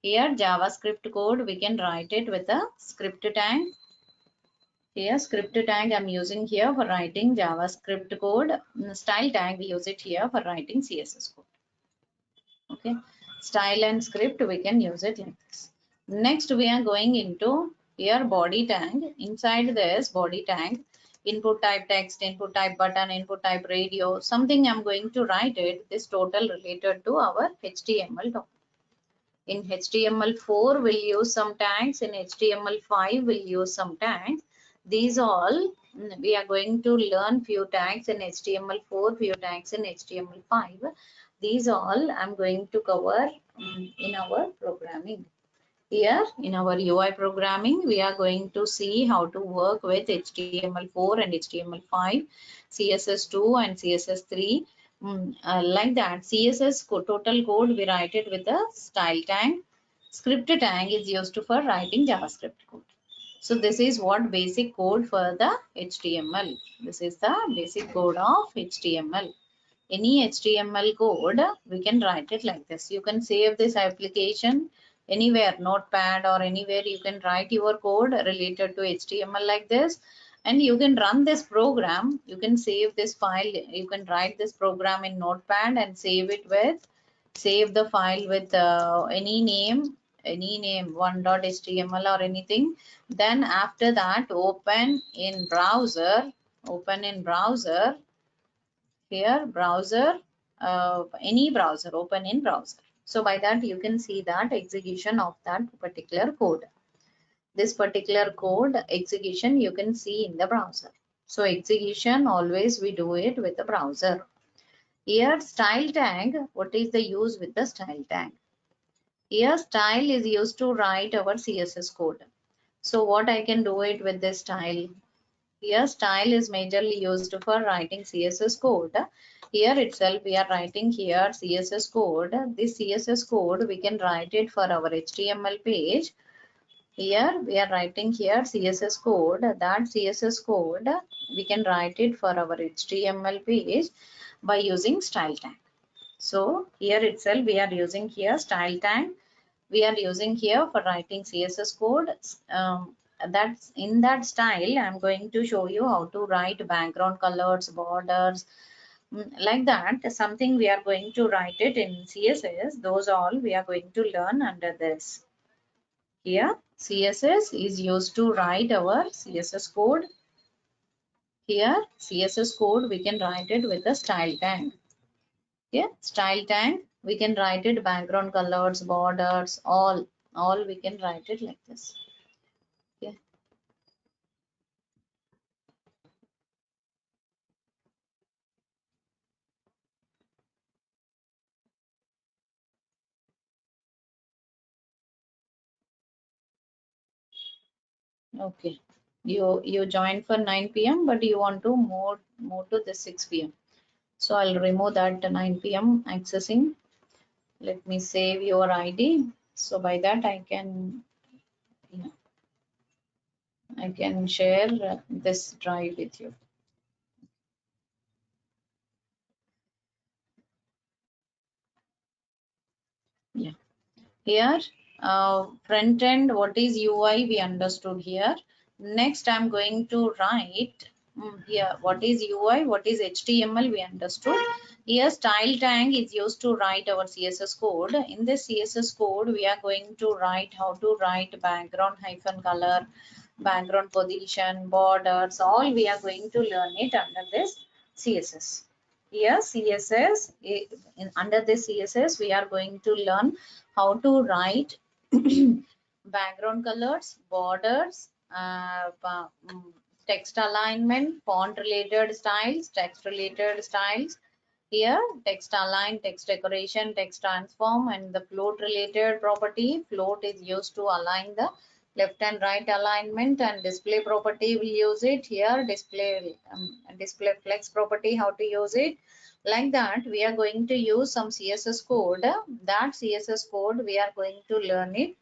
Here, JavaScript code, we can write it with a script tag. Here, script tag I'm using here for writing JavaScript code. Style tag, we use it here for writing CSS code. Okay, style and script, we can use it like this. Next, we are going into Here body tag, inside this body tag, input type text, input type button, input type radio, something I'm going to write it, this total related to our HTML document. In HTML4 we'll use some tags, in HTML5 we'll use some tags. These all we are going to learn few tags in HTML4, few tags in HTML5. These all I'm going to cover in our programming. Here in our UI programming, we are going to see how to work with HTML4 and HTML5, CSS2 and CSS3. Like that, CSS total code we write it with a style tag. Script tag is used for writing JavaScript code. So this is what basic code for the HTML. This is the basic code of HTML. Any HTML code, we can write it like this. You can save this application anywhere, notepad or anywhere. You can write your code related to HTML like this, and you can run this program. You can save this file. You can write this program in notepad and save the file with any name, 1.html or anything. Then after that, open in browser, here browser, any browser, open in browser. So by that you can see that execution of that particular code. This particular code execution you can see in the browser. So execution always we do it with the browser. Here style tag, what is the use with the style tag? Here style is used to write our CSS code. So what I can do it with this style? Here style is majorly used for writing CSS code. Here itself we are writing here CSS code. This CSS code we can write it for our HTML page. Here we are writing here CSS code. That CSS code we can write it for our HTML page by using style tag. So here itself we are using here style tag. We are using here for writing CSS code. That's in that style. I'm going to show you how to write background colors, borders, like that. Something we are going to write it in CSS. Those all we are going to learn under this. Here CSS is used to write our CSS code. Here CSS code we can write it with the style tag. Okay, style tag we can write it background colors, borders, all we can write it like this. Okay. Okay. You joined for 9 p.m. but you want to move to the 6 p.m. So I'll remove that 9 p.m. accessing. Let me save your ID. So by that I can share this drive with you. Yeah. Here front end, what is UI we understood here. Next I'm going to write here what is UI, what is HTML we understood. Here style tag is used to write our CSS code. In this CSS code we are going to write how to write background hyphen color, background position, borders, all we are going to learn it under this CSS. Here CSS, under this CSS we are going to learn how to write background colors, borders, text alignment, font related styles, text related styles. Here text align, text decoration, text transform, and the float related property. Float is used to align the left and right alignment, and display property will use it. Here display flex property, how to use it. Like that we are going to use some CSS code. That CSS code we are going to learn it.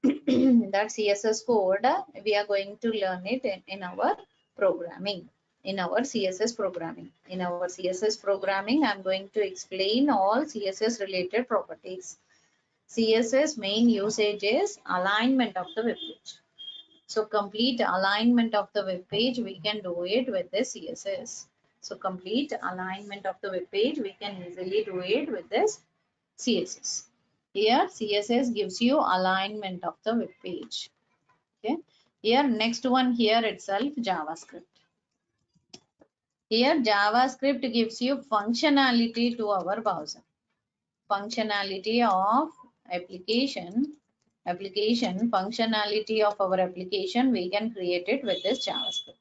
That CSS code we are going to learn it in our programming, in our CSS programming. In our CSS programming I'm going to explain all CSS related properties. CSS main usage is alignment of the web page. So complete alignment of the web page we can do it with this CSS. So complete alignment of the web page we can easily do it with this CSS. Here CSS gives you alignment of the web page. Okay. Here, next one here itself, JavaScript. Here, JavaScript gives you functionality to our browser. Functionality of application functionality of our application, we can create it with this JavaScript.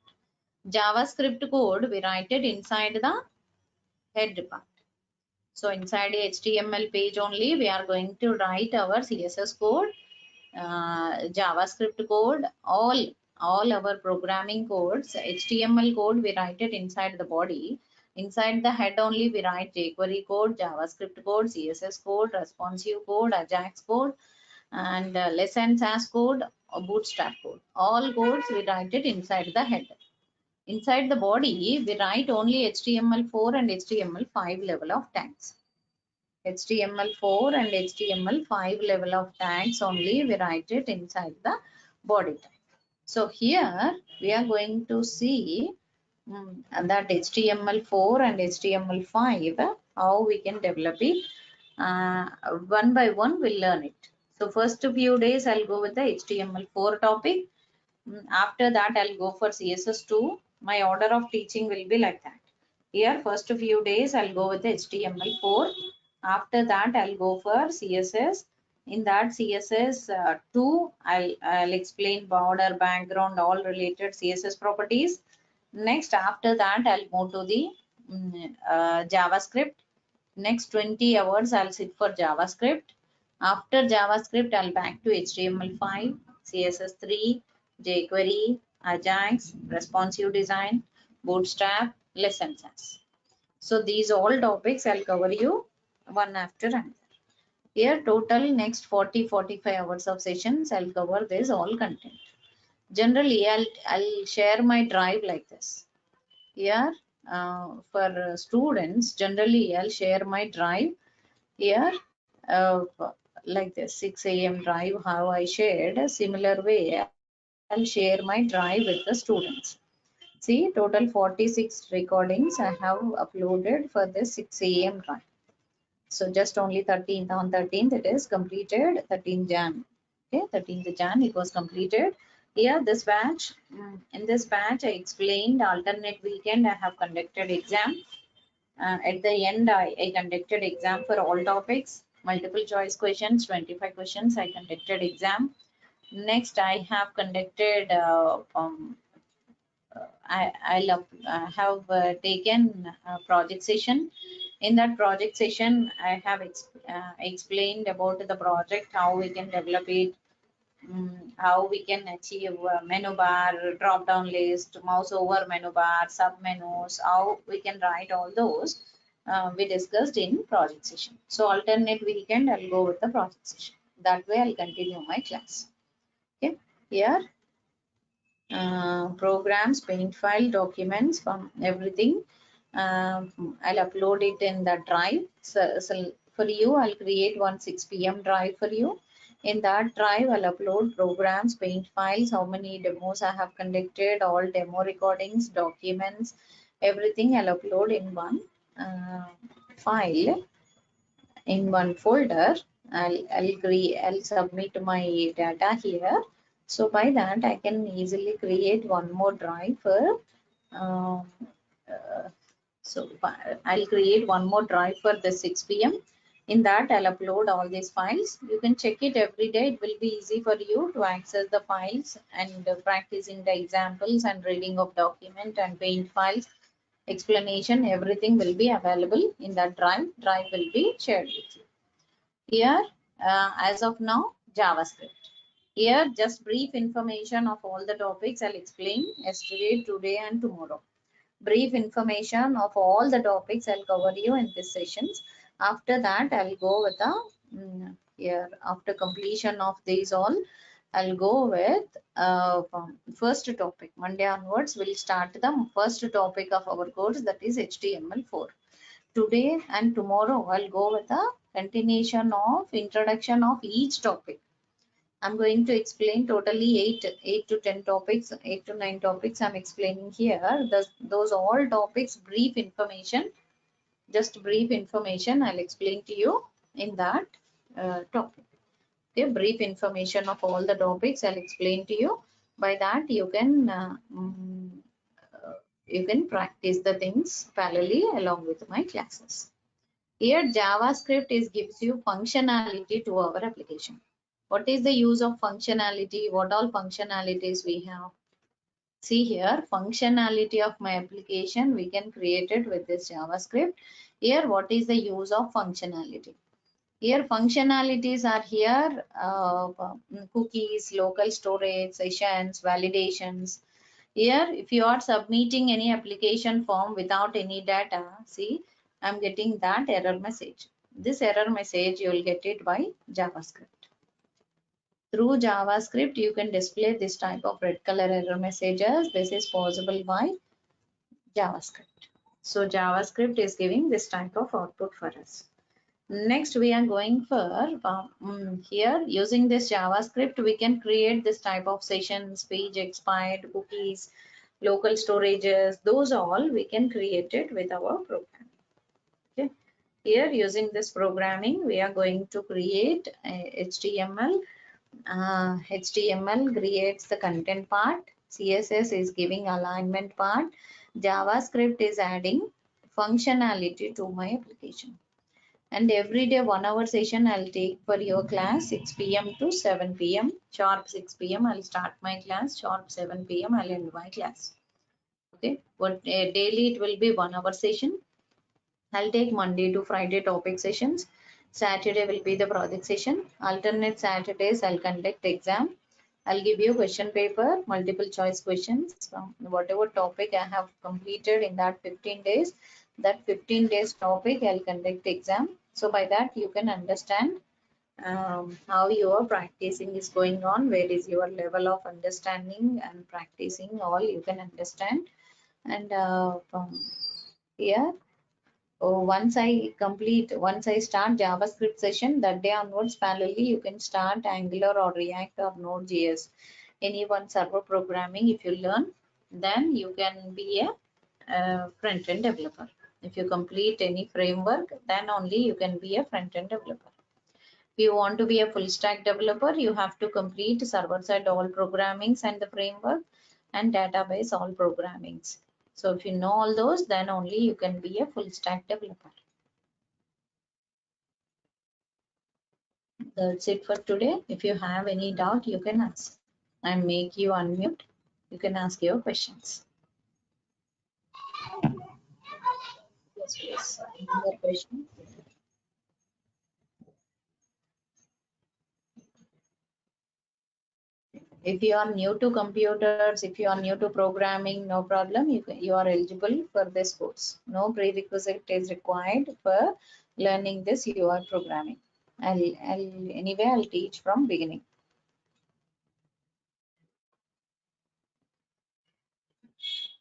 JavaScript code, we write it inside the head part. So inside the HTML page only, we are going to write our CSS code, JavaScript code, all our programming codes. HTML code, we write it inside the body. Inside the head only, we write jQuery code, JavaScript code, CSS code, responsive code, Ajax code, and lessons as code, or bootstrap code. All codes, we write it inside the head. Inside the body, we write only HTML4 and HTML5 level of tags. HTML4 and HTML5 level of tags only, we write it inside the body tag. So here we are going to see that HTML4 and HTML5, how we can develop it. One by one we'll learn it. So first few days I'll go with the HTML4 topic. After that I'll go for CSS2. My order of teaching will be like that. Here first few days I'll go with the HTML4. After that I'll go for CSS. In that CSS2 I'll explain border, background, all related CSS properties. Next, after that I'll move to the JavaScript. Next 20 hours I'll sit for JavaScript. After JavaScript I'll back to HTML5, CSS3, jQuery, Ajax, responsive design, bootstrap, lessons as. So these all topics I'll cover you one after another. Here total next 40-45 hours of sessions I'll cover this all content. Generally I'll share my drive like this. Here for students, generally I'll share my drive here like this 6 a.m. drive, how I shared. A similar way I'll share my drive with the students. See, total 46 recordings I have uploaded for this 6 a.m. drive. So just only 13th, on 13th it is completed, 13th Jan. Okay, 13th Jan it was completed. Here this batch, in this batch I explained alternate weekend I have conducted exam. At the end I conducted exam for all topics, multiple choice questions, 25 questions I conducted exam. Next I have conducted I have taken a project session. In that project session, I have explained about the project, how we can develop it, how we can achieve menu bar, drop down list, mouse over menu bar, sub menus, how we can write all those we discussed in project session. So alternate weekend, I'll go with the project session. That way I'll continue my class. Okay, here programs, paint file, documents, from everything. I'll upload it in the drive. So for you, I'll create one 6 p.m. drive for you. In that drive, I'll upload programs, paint files, how many demos I have conducted, all demo recordings, documents, everything I'll upload in one file, in one folder. I'll submit my data here. So by that I can easily create one more drive for so I'll create one more drive for the 6 p.m. In that I'll upload all these files. You can check it every day. It will be easy for you to access the files and practicing the examples and reading of document and paint files, explanation, everything will be available in that drive. Drive will be shared with you. Here as of now, JavaScript. Here just brief information of all the topics I'll explain yesterday, today and tomorrow. Brief information of all the topics I'll cover you in this sessions. After that I'll go with the here after completion of these all I'll go with first topic. Monday onwards we'll start the first topic of our course, that is HTML4. Today and tomorrow I'll go with a continuation of introduction of each topic. I'm going to explain totally 8 to 10 topics, 8 to 9 topics I'm explaining here. Those all topics, brief information, just brief information I'll explain to you in that topic. Okay, brief information of all the topics I'll explain to you. By that you can practice the things parallelly along with my classes. Here JavaScript gives you functionality to our application. What is the use of functionality? What all functionalities we have? See here, functionality of my application we can create it with this JavaScript. Here, what is the use of functionality? Here functionalities are here, cookies, local storage, sessions, validations. Here, if you are submitting any application form without any data, see, I'm getting that error message. This error message, you will get it by JavaScript. Through JavaScript, you can display this type of red color error messages. This is possible by JavaScript. So JavaScript is giving this type of output for us. Next, we are going for here using this JavaScript, we can create this type of sessions, page expired, cookies, local storages. Those all we can create it with our program. Okay. Here using this programming, we are going to create HTML. HTML creates the content part. CSS is giving alignment part. JavaScript is adding functionality to my application. And every day 1 hour session I'll take for your class 6 p.m. to 7 p.m. Sharp 6 p.m. I'll start my class. Sharp 7 p.m. I'll end my class. Okay. But daily it will be 1 hour session. I'll take Monday to Friday topic sessions. Saturday will be the project session. Alternate Saturdays I'll conduct exam. I'll give you question paper, multiple choice questions from whatever topic I have completed in that 15 days. That 15 days topic I'll conduct exam. So by that you can understand how your practicing is going on, where is your level of understanding and practicing, all you can understand. And from here, once I start JavaScript session, that day onwards, parallelly, you can start Angular or React or Node.js. Any one server programming, if you learn, then you can be a front-end developer. If you complete any framework, then only you can be a front-end developer. If you want to be a full-stack developer, you have to complete server-side all programmings and the framework and database all programmings. So if you know all those, then only you can be a full-stack developer. That's it for today. If you have any doubt, you can ask. I make you unmute. You can ask your questions. Yes, please. Any more questions? If you are new to computers, if you are new to programming, no problem. You are eligible for this course. No prerequisite is required for learning this UI programming. I'll teach from beginning.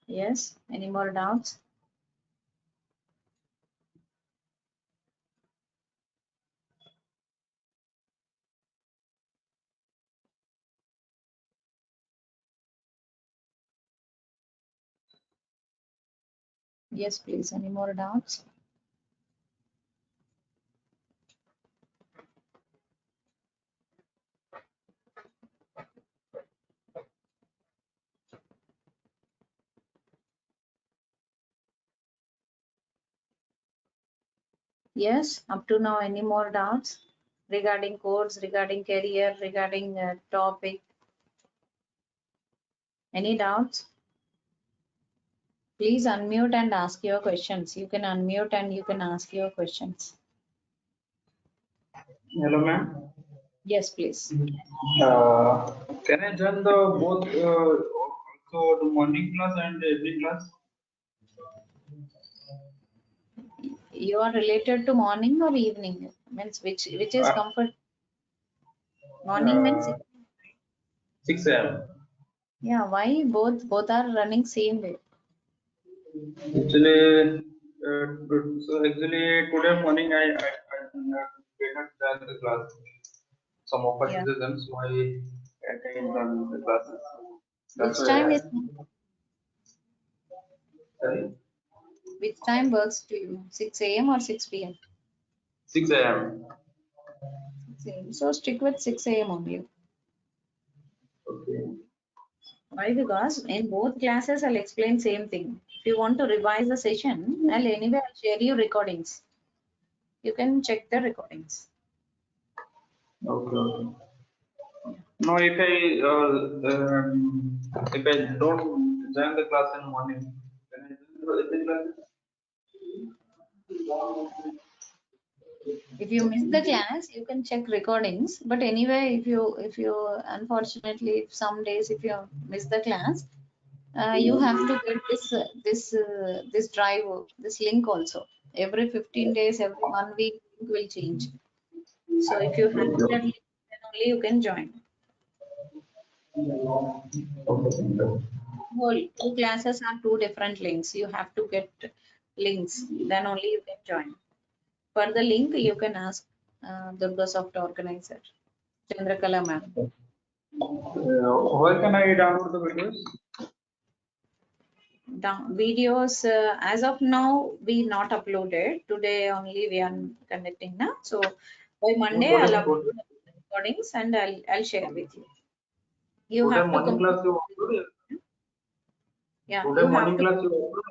Yes. Any more doubts? Yes, please. Any more doubts? Yes, up to now, any more doubts regarding course, regarding career, regarding topic? Any doubts? Please unmute and ask your questions. You can unmute and you can ask your questions. Hello, ma'am. Yes, please. Can I join the both also the morning class and evening class? You are related to morning or evening? Means which is Uh, comfort? Morning means, uh, 6 a.m. yeah, why both are running same way? Actually, so actually today morning I did not join the class. Some Yeah. opportunities, so I attend the classes. That's Which why time I, is sorry, which time works to you? 6 a.m. or 6 p.m.? 6 a.m. 6 a.m. So stick with 6 a.m. only. Okay. Why? Because in both classes I'll explain same thing. If you want to revise the session, I'll share you recordings. You can check the recordings. Okay. Okay. No, if I don't join the class in morning, can I join the class? If you miss the class, you can check recordings. But anyway, if you unfortunately, if some days if you miss the class, you have to get this drive, this link also. Every 15 days, every 1 week, link will change. So if you have that link, then only you can join. Whole two classes are two different links. You have to get links, then only you can join. For the link, you can ask Durga Soft Organizer, Chandrakala ma'am. Where can I download the videos? Videos as of now we not uploaded. Today only we are conducting now. So by Monday I'll upload the recordings and I'll share with you. You Today have to morning class complete. you upload? Yeah, Today you have morning to. class you upload?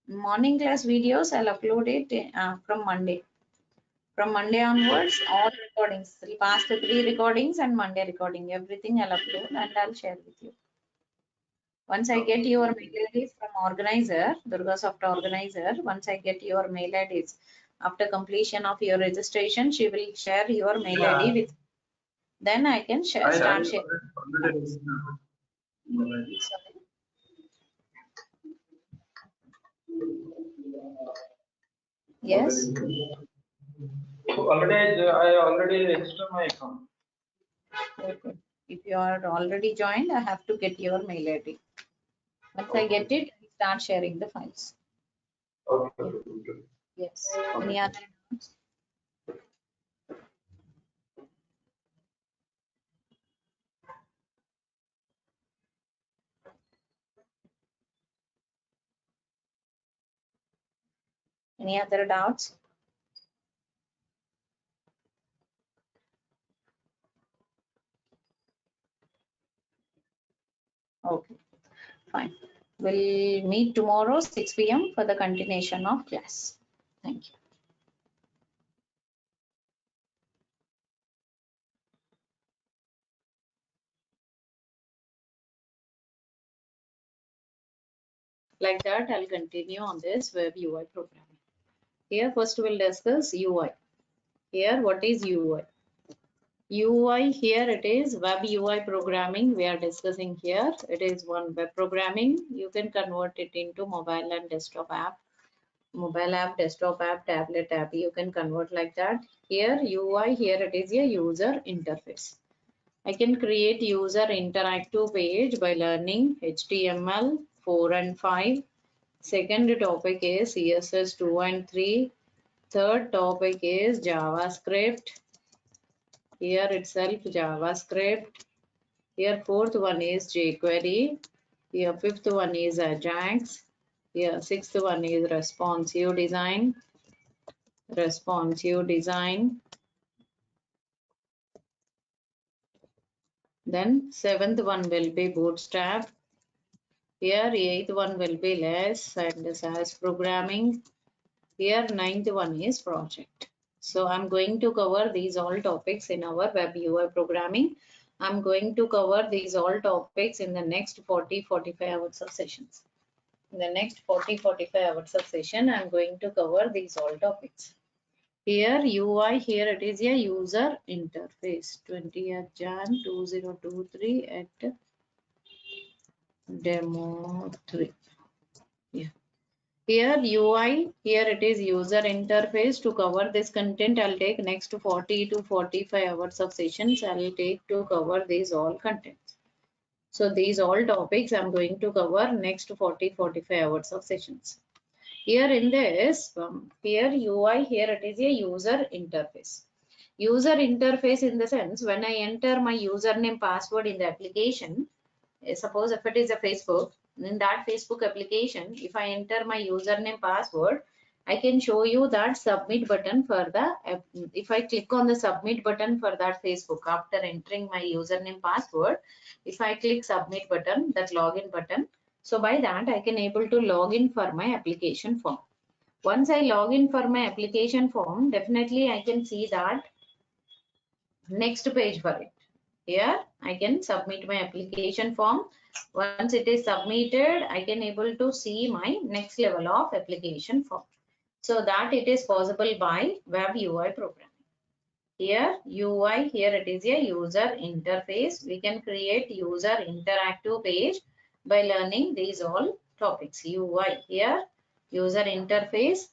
Morning class videos I'll upload it from Monday. From Monday onwards, all recordings, the past 3 recordings and Monday recording, everything I'll upload and I'll share with you. Once I get your mail IDs from organizer, Durga Soft organizer, once I get your mail IDs, after completion of your registration, she will share your mail Yeah, ID with, then I can I start sharing. already Sorry. Yes. I already registered my account. Okay. If you are already joined, I have to get your mail ID. Once I get it, I start sharing the files. Okay. Yeah. Yes. Any other doubts? Any other doubts? Okay, fine. We'll meet tomorrow 6 p.m. for the continuation of class. Thank you. Like that, I'll continue on this web UI programming. Here, first we'll discuss UI. Here, what is UI? UI, here it is web UI programming. We are discussing here. It is one web programming. You can convert it into mobile and desktop app. Mobile app, desktop app, tablet app. You can convert like that. Here, UI, here it is a user interface. I can create user interactive page by learning HTML 4 and 5. Second topic is CSS 2 and 3. Third topic is JavaScript. Here itself JavaScript. Here fourth one is jQuery. Here fifth one is Ajax. Here sixth one is responsive design. Responsive design. Then seventh one will be Bootstrap. Here eighth one will be less and SAS programming. Here ninth one is project. So I'm going to cover these all topics in our web UI programming. I'm going to cover these all topics in the next 40-45 hours of sessions. In the next 40-45 hours of session, I'm going to cover these all topics. Here UI, here it is a user interface. 20th Jan 2023 at demo 3. Yeah. Here UI, here it is user interface. To cover this content, I'll take next 40 to 45 hours of sessions. I'll take to cover these all contents. So these all topics I'm going to cover next 40-45 hours of sessions. Here in this, here UI, here it is a user interface. User interface in the sense when I enter my username password in the application, suppose if it is a Facebook, in that Facebook application, if I enter my username password, I can show you that submit button for the, if I click on the submit button for that Facebook after entering my username password, if I click submit button, that login button, so by that I can able to log in for my application form. Once I log in for my application form, definitely I can see that next page for it. Here I can submit my application form. Once it is submitted, I can able to see my next level of application form. So that it is possible by web UI programming. Here UI, here it is a user interface. We can create user interactive page by learning these all topics. UI here, user interface.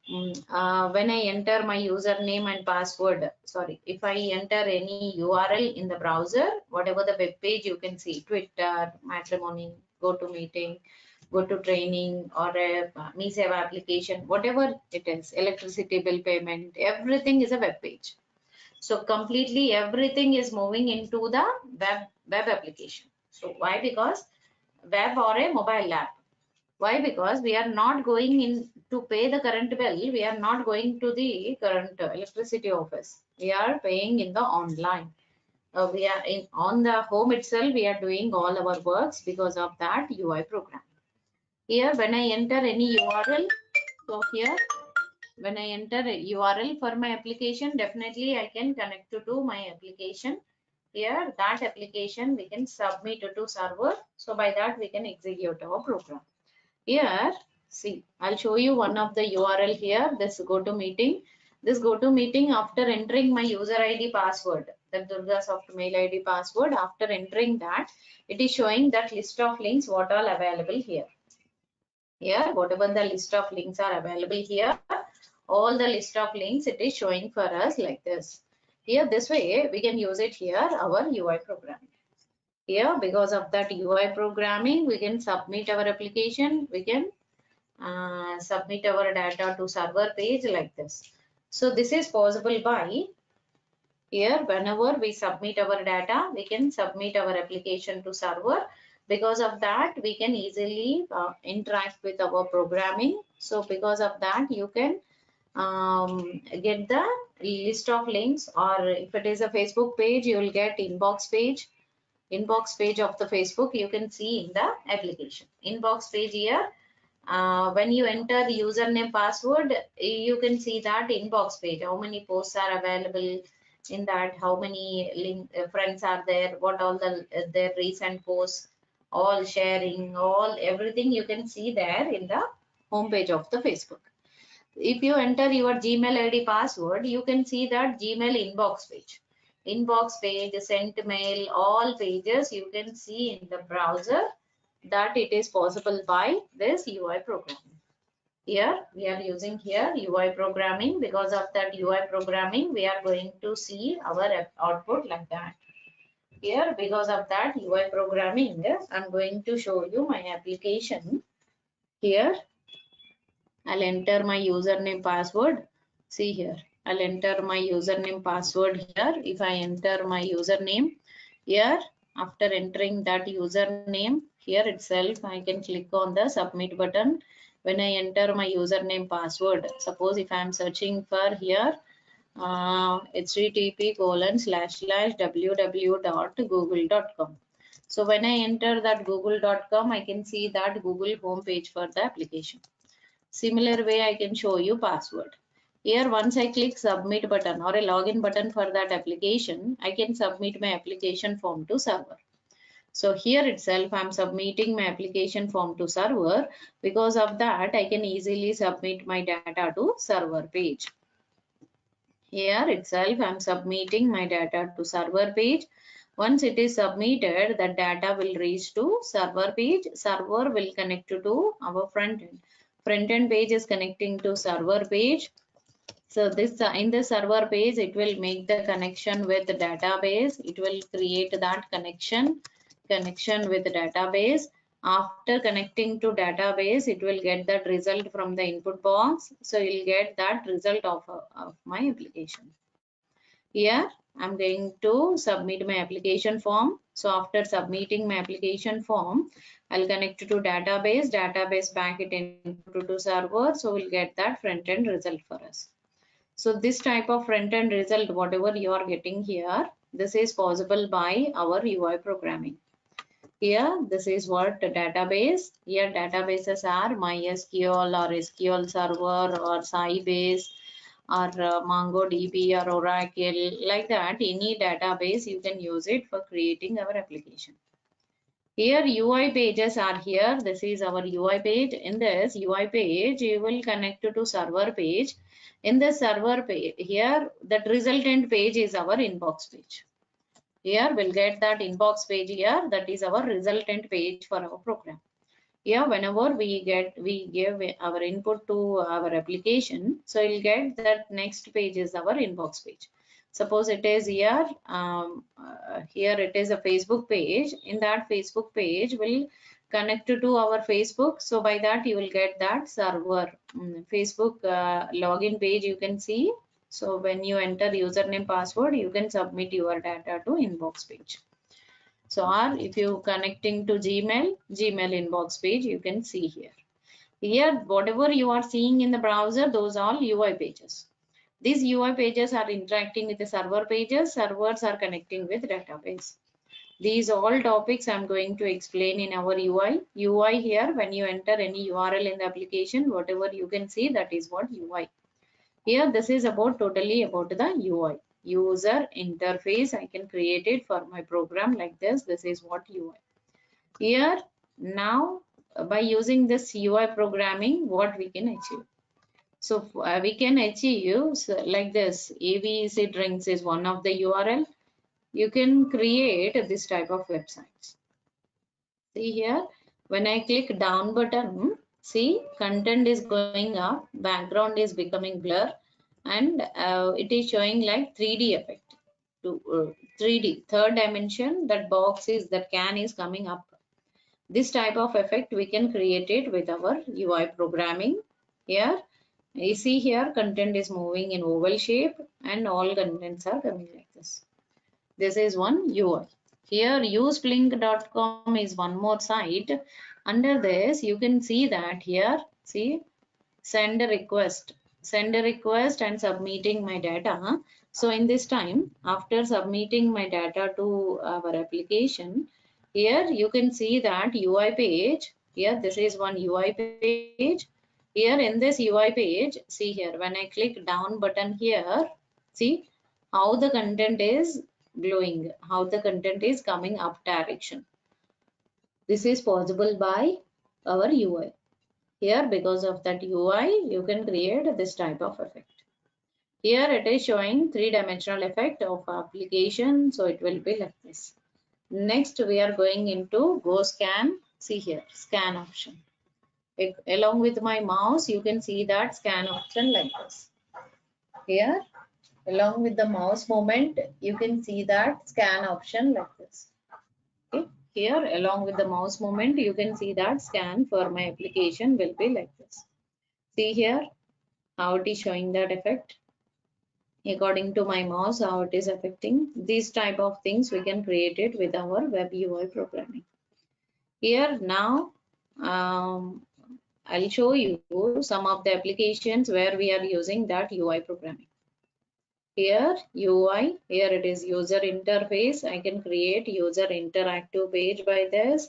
When I enter my username and password, sorry, if I enter any URL in the browser, whatever the web page you can see, Twitter, matrimony, GoToMeeting, go to training, or a Me Seva application, whatever it is, electricity bill payment, everything is a web page. So completely everything is moving into the web application. So why? Because web or a mobile app. Why? Because we are not going in to pay the current bill. We are not going to the current electricity office. We are paying in the online. We are in on the home itself. We are doing all our works because of that UI program. Here, when I enter any URL, so here, when I enter a URL for my application, definitely I can connect to my application. Here, that application we can submit to server. So by that we can execute our program. Here, see, I'll show you one of the URL here. This GoToMeeting. This GoToMeeting, after entering my user ID password, the Durga Soft mail ID password, after entering that, it is showing that list of links what all available here. Here, whatever the list of links are available here, all the list of links it is showing for us like this. Here, this way we can use it here, our UI programming. Here, because of that UI programming, we can submit our application, we can submit our data to server page like this. So this is possible by here, whenever we submit our data, we can submit our application to server. Because of that, we can easily interact with our programming. So because of that, you can get the list of links, or if it is a Facebook page, you will get inbox page of the Facebook. You can see in the application inbox page here. When you enter username password, you can see that inbox page, how many posts are available in that, how many friends are there, what all their recent posts, all sharing, all everything you can see there in the home page of the Facebook. If you enter your Gmail ID password, you can see that Gmail inbox page, sent mail, all pages you can see in the browser, that it is possible by this UI programming. Here we are using here UI programming. Because of that UI programming, we are going to see our output like that. Here, because of that UI programming, I'm going to show you my application. Here I'll enter my username password. See here, I'll enter my username password here. If I enter my username here, after entering that username here itself, I can click on the submit button. When I enter my username password, suppose if I am searching for here http://www.google.com. So when I enter that google.com, I can see that Google home page for the application. Similar way, I can show you password. Here, once I click submit button or a login button for that application, I can submit my application form to server. So here itself, I'm submitting my application form to server. Because of that, I can easily submit my data to server page. Here itself, I'm submitting my data to server page. Once it is submitted, the data will reach to server page. Server will connect to our front end. Front end page is connecting to server page. So this in the server page, it will make the connection with the database. It will create that connection with the database. After connecting to database, it will get that result from the input box. So you'll get that result of my application. Here I'm going to submit my application form. So after submitting my application form, I'll connect to database back it into to server. So we'll get that front end result for us. So this type of front end result, whatever you are getting here, this is possible by our UI programming. Here, this is what the database. Here, databases are MySQL or SQL Server or Sybase or MongoDB or Oracle. Like that, any database you can use it for creating our application. Here, UI pages are here. This is our UI page. In this UI page, you will connect to server page. In the server page, here, that resultant page is our inbox page. Here we'll get that inbox page here, that is our resultant page for our program. Here whenever we give our input to our application, so you'll get that next page is our inbox page. Suppose it is here, here it is a Facebook page. In that Facebook page will connect to our Facebook. So by that you will get that server Facebook login page you can see. So when you enter username password, you can submit your data to inbox page. So or if you connecting to Gmail inbox page, you can see here. Here, whatever you are seeing in the browser, those are UI pages. These UI pages are interacting with the server pages. Servers are connecting with database. These all topics I'm going to explain in our UI. UI here, when you enter any URL in the application, whatever you can see, that is what UI. Here, this is about totally about the UI. User interface. I can create it for my program like this. This is what UI. Here, now, by using this UI programming, what we can achieve. So we can achieve like this. ABC drinks is one of the URL. You can create this type of websites. See here, when I click down button, see content is going up, background is becoming blur, and it is showing like 3D effect. To 3D, third dimension, that box is, that can is coming up. This type of effect we can create it with our UI programming. Here, you see here content is moving in oval shape and all contents are coming like this. This is one UI. Here useblink.com is one more site. Under this you can see that here, see, send a request and submitting my data. So in this time, after submitting my data to our application, here you can see that UI page. Here this is one UI page. Here in this UI page, see here, when I click down button here, see how the content is glowing, how the content is coming up direction. This is possible by our UI. Here, because of that UI, you can create this type of effect. Here it is showing three-dimensional effect of application, so it will be like this. Next, we are going into go scan. See here, scan option. Along with my mouse, you can see that scan option like this. Here, along with the mouse movement, you can see that scan option like this. Okay. Here, along with the mouse movement, you can see that scan for my application will be like this. See here how it is showing that effect. According to my mouse, how it is affecting. These type of things we can create it with our web UI programming. Here now, I'll show you some of the applications where we are using that UI programming. Here UI, here it is user interface. I can create user interactive page by this.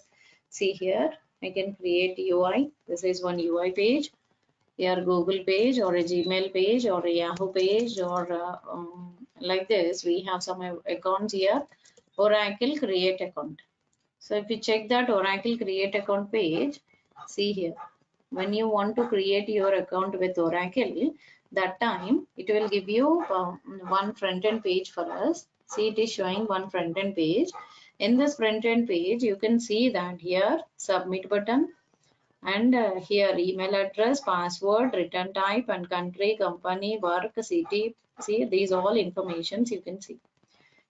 See here, I can create UI. This is one UI page. Here Google page or a Gmail page or a Yahoo page or like this. We have some accounts here. Oracle create account. So if you check that Oracle create account page, see here. When you want to create your account with Oracle, that time it will give you one front end page for us. See, it is showing one front end page. In this front end page, you can see that here submit button and here email address, password, return type and country, company, work, city. See, these all informations you can see.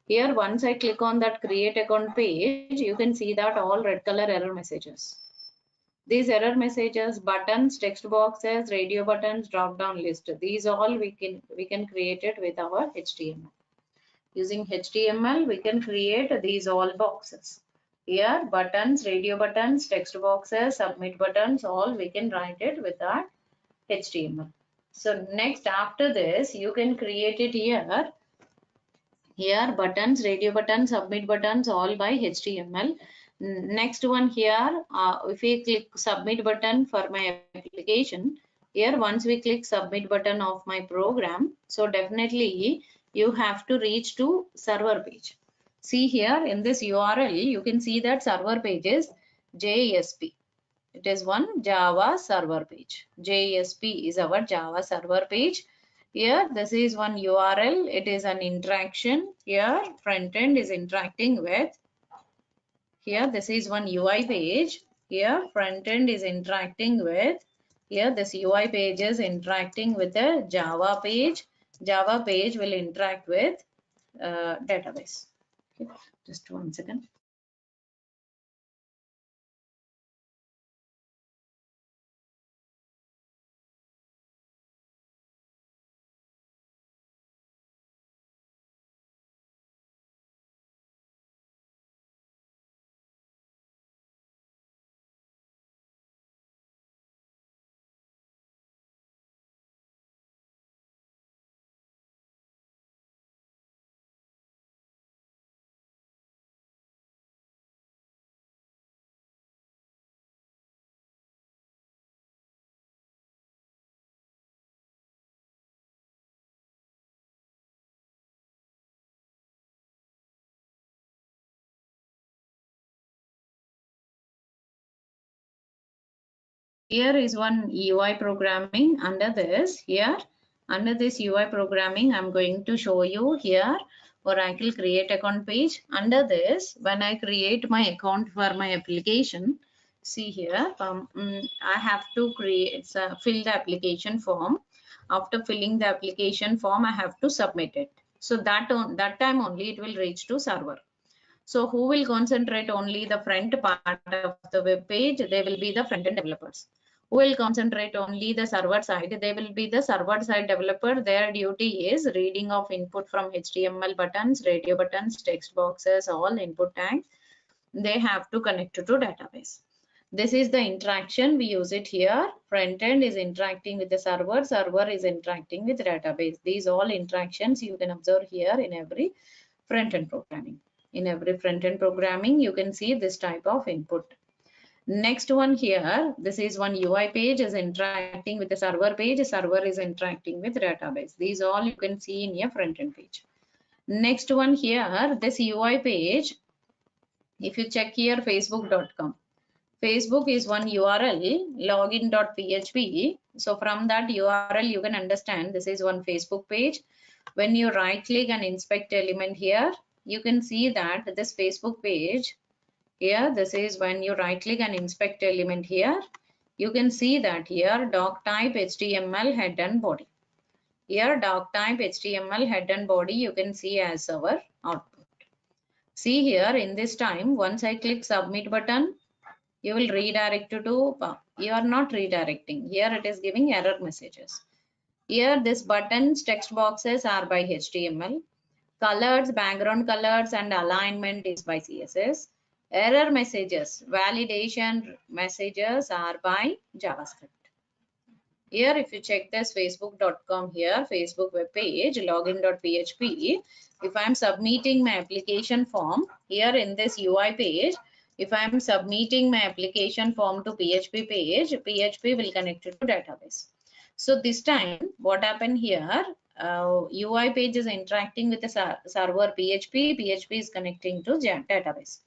Here once I click on that create account page, you can see that all red color error messages. These error messages, buttons, text boxes, radio buttons, drop down list. These all we can create it with our HTML. Using HTML, we can create these all boxes. Here, buttons, radio buttons, text boxes, submit buttons, all we can write it with that HTML. So next, after this, you can create it here. Here, buttons, radio buttons, submit buttons, all by HTML. Next one here, if we click submit button for my application, here once we click submit button of my program, so definitely you have to reach to server page. See here in this URL, you can see that server page is JSP. It is one Java server page. JSP is our Java server page. Here, this is one URL. It is an interaction. Here, front end is interacting with. Here, this is one UI page. Here, front end is interacting with. Here, this UI page is interacting with the Java page. Java page will interact with database. Okay, just one second. Here is one UI programming. Under this, here, under this UI programming, I'm going to show you here Oracle create account page. Under this, when I create my account for my application, see here, I have to create, fill the application form. After filling the application form, I have to submit it. So that time only it will reach to server. So who will concentrate only the front part of the web page? They will be the front end developers. Who will concentrate only the server side? They will be the server side developer. Their duty is reading of input from HTML buttons, radio buttons, text boxes, all input tags. They have to connect to database. This is the interaction. We use it here. Front end is interacting with the server. Server is interacting with database. These all interactions you can observe here in every front end programming. In every front end programming, you can see this type of input. Next one here, this is one UI page is interacting with the server page. Server is interacting with database. These all you can see in your front end page. Next one here, this UI page, if you check here facebook.com. Facebook is one URL, login.php. So from that URL, you can understand this is one Facebook page. When you right click and inspect element here, you can see that this Facebook page here, this is when you right click and inspect element here, you can see that here doc type HTML head and body. Here doc type HTML head and body you can see as our output. See here in this time, once I click submit button, you will redirect to, you are not redirecting. Here it is giving error messages. Here this buttons, text boxes are by HTML. Colors, background colors and alignment is by CSS. Error messages, validation messages are by JavaScript. Here, if you check this facebook.com here, Facebook web page, login.php, if I'm submitting my application form, here in this UI page, if I'm submitting my application form to PHP page, PHP will connect it to database. So this time, what happened here, UI page is interacting with the server PHP, PHP is connecting to database.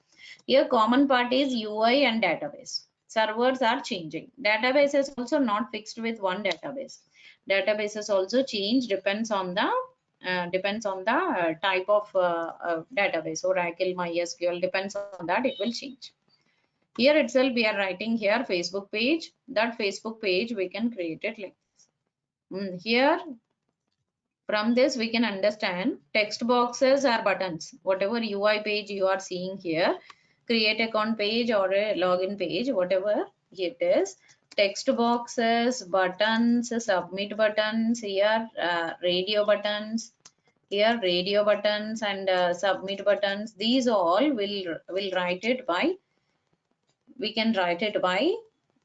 Here common part is UI and database. Servers are changing. Database is also not fixed with one database. Databases also change, depends on the type of database. Oracle, MySQL, depends on that, it will change. Here itself we are writing here Facebook page. That Facebook page we can create it like this. Here from this we can understand text boxes are buttons. Whatever UI page you are seeing here, create account page or a login page, whatever it is, text boxes, buttons, submit buttons, here radio buttons, Here radio buttons and submit buttons, these all will write it by, we can write it by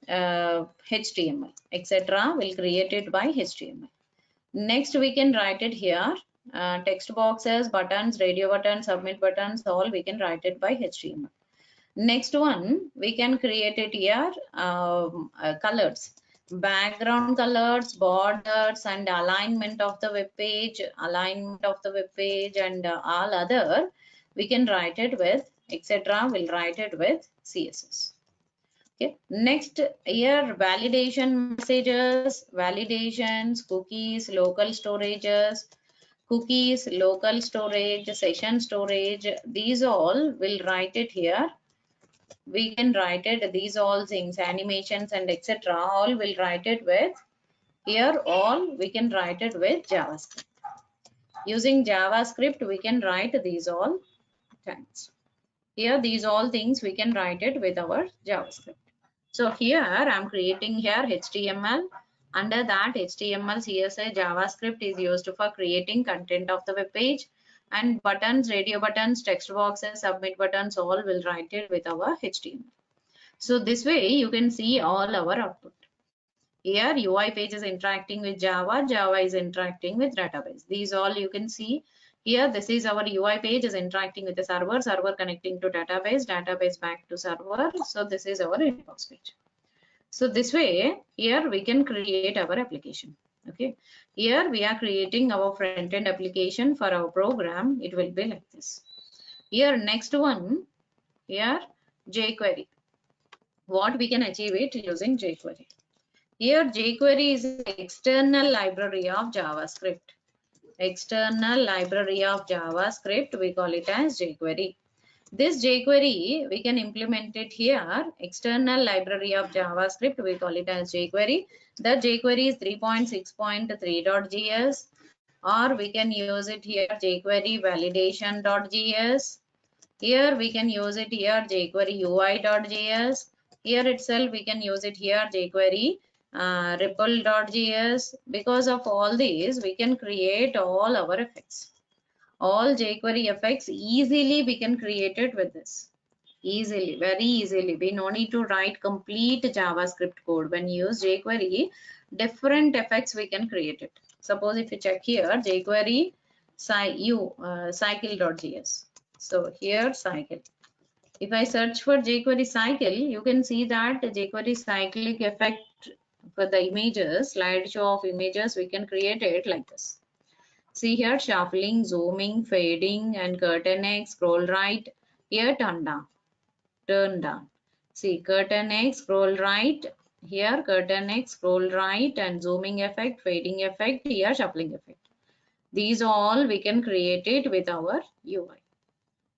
HTML, etc. will create it by HTML. Next we can write it here, text boxes, buttons, radio buttons, submit buttons, all we can write it by HTML. Next one, we can create it here, colors, background colors, borders, and alignment of the web page, and all other, we can write it with, etc. We'll write it with CSS. Okay. Next, here validation messages, validations, cookies, local storages, local storage, session storage. These all will write it here. We can write it, these all things, animations and etc. all will write it with, here all we can write it with JavaScript. Using JavaScript, we can write these all things. Here, these all things we can write it with our JavaScript. So here I'm creating here HTML. Under that HTML, CSS, JavaScript is used for creating content of the web page, and buttons, radio buttons, text boxes, submit buttons, all will write it with our HTML. So this way you can see all our output. Here UI page is interacting with Java, Java is interacting with database. These all you can see. Here this is our UI page is interacting with the server, server connecting to database, database back to server. So this is our inbox page. So this way here we can create our application. Okay, here we are creating our front-end application for our program. It will be like this. Here next one, here jQuery. What we can achieve it using jQuery. Here jQuery is an external library of JavaScript. External library of JavaScript, we call it as jQuery. This jQuery, we can implement it here. External library of JavaScript, we call it as jQuery. The jQuery is 3.6.3.js, or we can use it here jQuery validation.js. Here we can use it here jQuery UI.js. Here itself we can use it here jQuery ripple.js. Because of all these, we can create all our effects. All jQuery effects easily we can create it with this. Easily, very easily. We no need to write complete JavaScript code. When you use jQuery, different effects we can create it. Suppose if you check here jQuery cycle.js. So here cycle. If I search for jQuery cycle, you can see that jQuery cyclic effect for the images, slideshow of images, we can create it like this. See here shuffling, zooming, fading, and curtain X, scroll right. Here turn down. Turn down. See curtain X, scroll right. Here curtain X, scroll right, and zooming effect, fading effect, here shuffling effect. These all we can create it with our UI.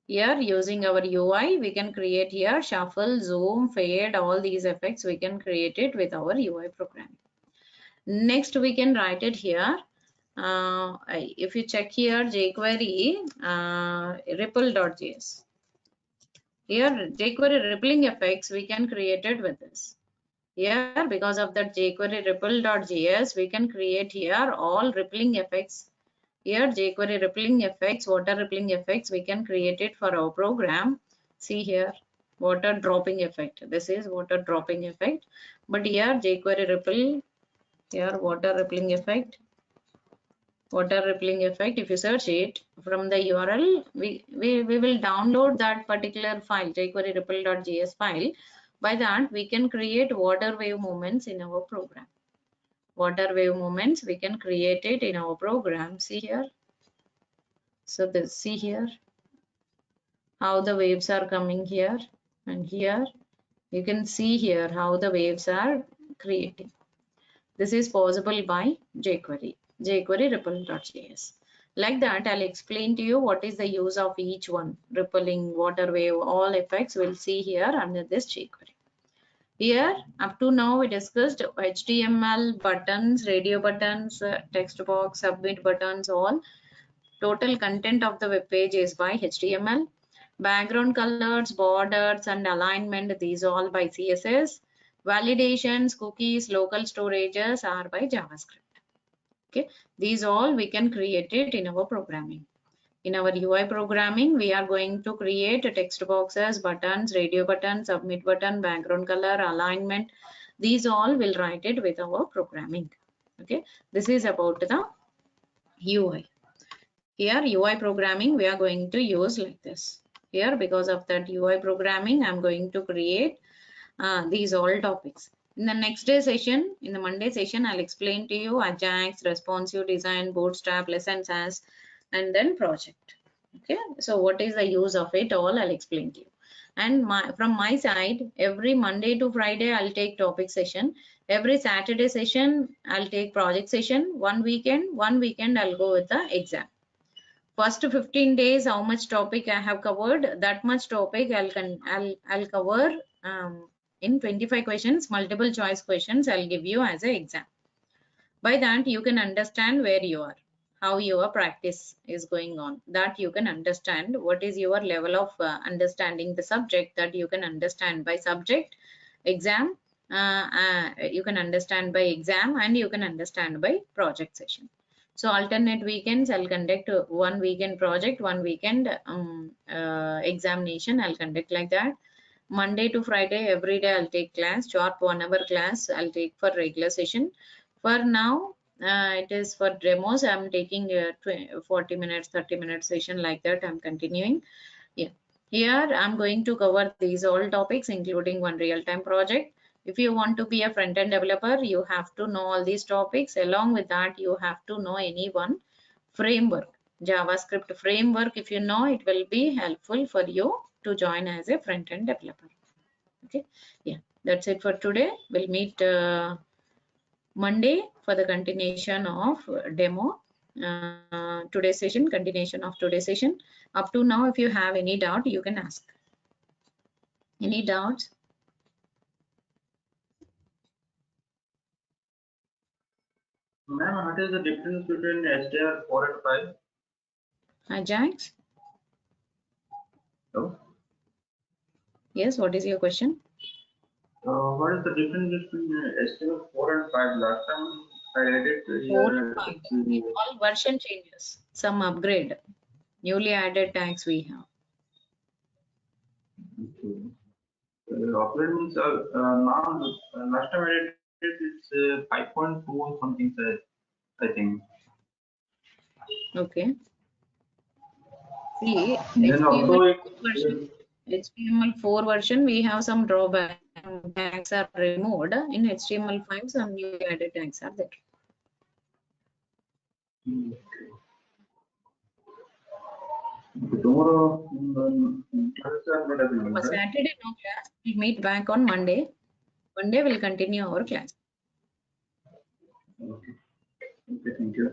Here using our UI, we can create here shuffle, zoom, fade, all these effects we can create it with our UI programming. Next we can write it here. If you check here jQuery ripple.js. Here jQuery rippling effects we can create it with this. Here because of that jQuery ripple.js, we can create here all rippling effects. Here jQuery rippling effects, water rippling effects, we can create it for our program. See here water dropping effect. This is water dropping effect. But here jQuery ripple, here water rippling effect. Water rippling effect, if you search it from the URL, we will download that particular file, jQuery ripple.js file. By that we can create water wave movements in our program. Water wave movements we can create it in our program. See here. So this, see here how the waves are coming here, and here you can see here how the waves are creating. This is possible by jQuery ripple.js. Like that, I'll explain to you what is the use of each one. Rippling, water wave, all effects we'll see here under this jQuery. Here, up to now, we discussed HTML, buttons, radio buttons, text box, submit buttons, all. Total content of the web page is by HTML. Background colors, borders, and alignment, these all by CSS. Validations, cookies, local storages are by JavaScript. Okay, these all we can create it in our programming. In our UI programming, we are going to create text boxes, buttons, radio button, submit button, background color, alignment. These all will write it with our programming. Okay, this is about the UI. Here UI programming we are going to use like this. Here, because of that UI programming, I'm going to create these all topics. In the next day session, in the Monday session, I'll explain to you Ajax, responsive design, bootstrap, lessons as, and then project. Okay, so what is the use of it all, I'll explain to you. And from my side, every Monday to Friday, I'll take topic session. Every Saturday session, I'll take project session. One weekend, I'll go with the exam. First 15 days, how much topic I have covered, that much topic I'll cover in 25 questions, multiple choice questions I'll give you as an exam. By that you can understand where you are, how your practice is going on, that you can understand what is your level of understanding the subject, that you can understand by subject, exam, you can understand by exam, and you can understand by project session. So alternate weekends I'll conduct one weekend project, one weekend examination I'll conduct like that. Monday to Friday, every day I'll take class, sharp 1 hour class I'll take for regular session. For now, it is for demos. I'm taking 40 minutes, 30 minutes session like that. I'm continuing. Yeah. Here I'm going to cover these all topics, including one real-time project. If you want to be a front-end developer, you have to know all these topics. Along with that, you have to know any one framework, JavaScript framework. If you know, it will be helpful for you to join as a front-end developer. Okay. Yeah, that's it for today. We'll meet Monday for the continuation of demo. Today's session, continuation of today's session. Up to now, if you have any doubt, you can ask. Any doubts? Ma'am, what is the difference between STR 4 and 5? Ajax? No. Yes, what is your question? What is the difference between STR 4 and 5? Last time I read it 4 here. and 5. All version changes, some upgrade, newly added tags we have. Okay. Upgrade means now last time I read it, it's 5.2 or something, I think. Okay. See, Then also HTML4 version, we have some drawback. Tags are removed. In HTML5, some new added tags are there. tomorrow classes are not available, right? Saturday, no class. We'll meet back on Monday. Monday, we'll continue our class. Okay. Okay, thank you.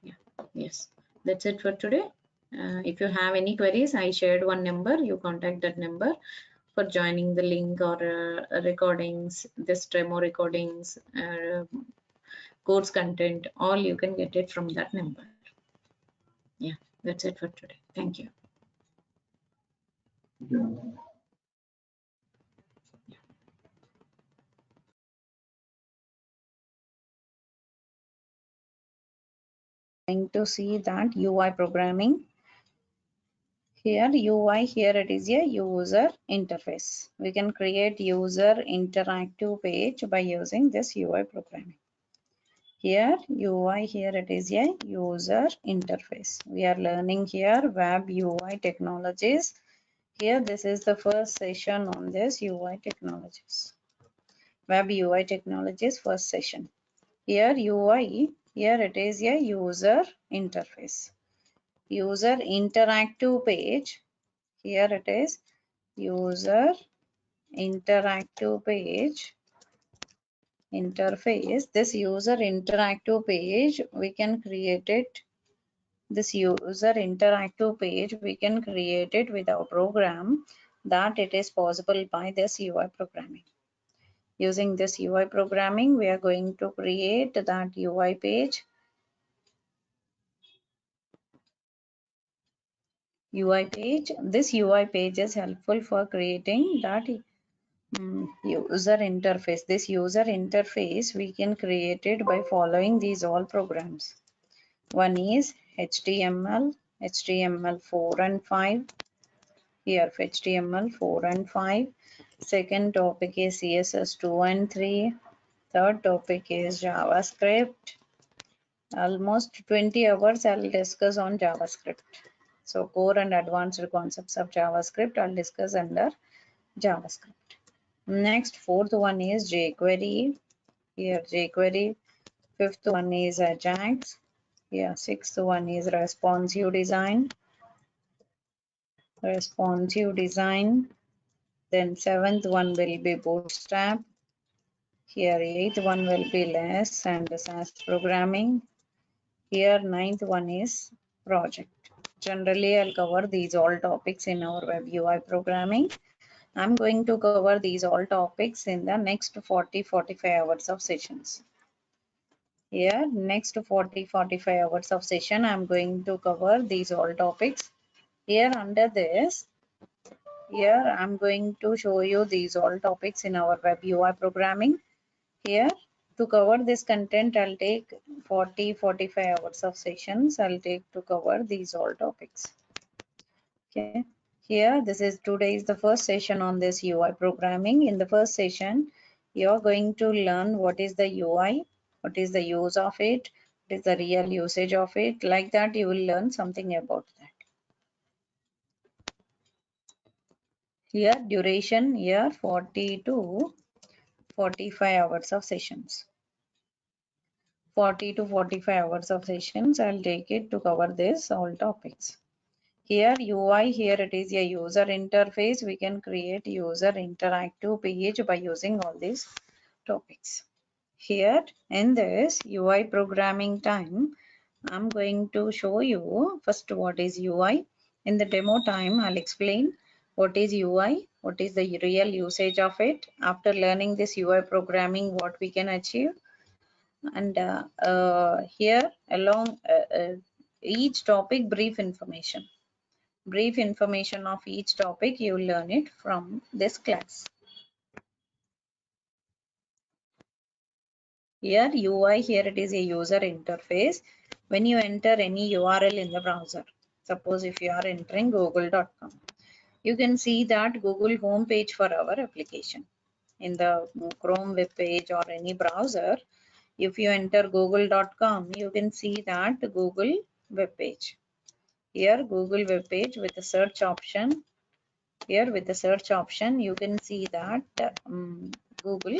Yeah. Yes, that's it for today. If you have any queries, I shared one number. You contact that number for joining the link or recordings, this demo recordings, course content, all you can get it from that number. Yeah, that's it for today. Thank you. Yeah. Going to see that UI programming. Here UI, here it is a user interface. We can create user interactive page by using this UI programming. Here UI, here it is a user interface. We are learning here web UI technologies. Here this is the first session on this UI technologies. Web UI technologies first session. Here UI, here it is a user interface. User interactive page. Here it is user interactive page interface. This user interactive page we can create it. This user interactive page we can create it with our program, that it is possible by this UI programming. Using this UI programming, we are going to create that UI page. UI page. This UI page is helpful for creating that User interface. This user interface we can create it by following these all programs. One is HTML, HTML 4 and 5. Here for HTML 4 and 5. Second topic is CSS 2 and 3. Third topic is JavaScript. Almost 20 hours I'll discuss on JavaScript. So core and advanced concepts of JavaScript I'll discuss under JavaScript. Next, fourth one is jQuery. Here jQuery. Fifth one is Ajax. Here sixth one is responsive design. Responsive design. Then seventh one will be Bootstrap. Here eighth one will be Less and SAS programming. Here ninth one is project. Generally, I'll cover these all topics in our web UI programming. I'm going to cover these all topics in the next 40-45 hours of sessions. Here, next 40-45 hours of session, I'm going to cover these all topics. Here under this, here I'm going to show you these all topics in our web UI programming. Here, to cover this content, I'll take 40-45 hours of sessions. I'll take to cover these all topics. Okay. Here, this is today is the first session on this UI programming. In the first session, you're going to learn what is the UI, what is the use of it, what is the real usage of it. Like that, you will learn something about that. Here, duration, here 40 to 45 hours of sessions. 40 to 45 hours of sessions, I'll take it to cover this all topics. Here UI, here it is a user interface. We can create user interactive page by using all these topics. Here in this UI programming time, I'm going to show you first what is UI. In the demo time, I'll explain what is UI, what is the real usage of it. After learning this UI programming, what we can achieve. And here along each topic, brief information of each topic. You learn it from this class. Here UI, here it is a user interface. When you enter any URL in the browser, suppose if you are entering google.com, you can see that Google home page for our application. In the Chrome web page or any browser, if you enter google.com, you can see that Google web page. Here Google web page with the search option. Here with the search option, you can see that Google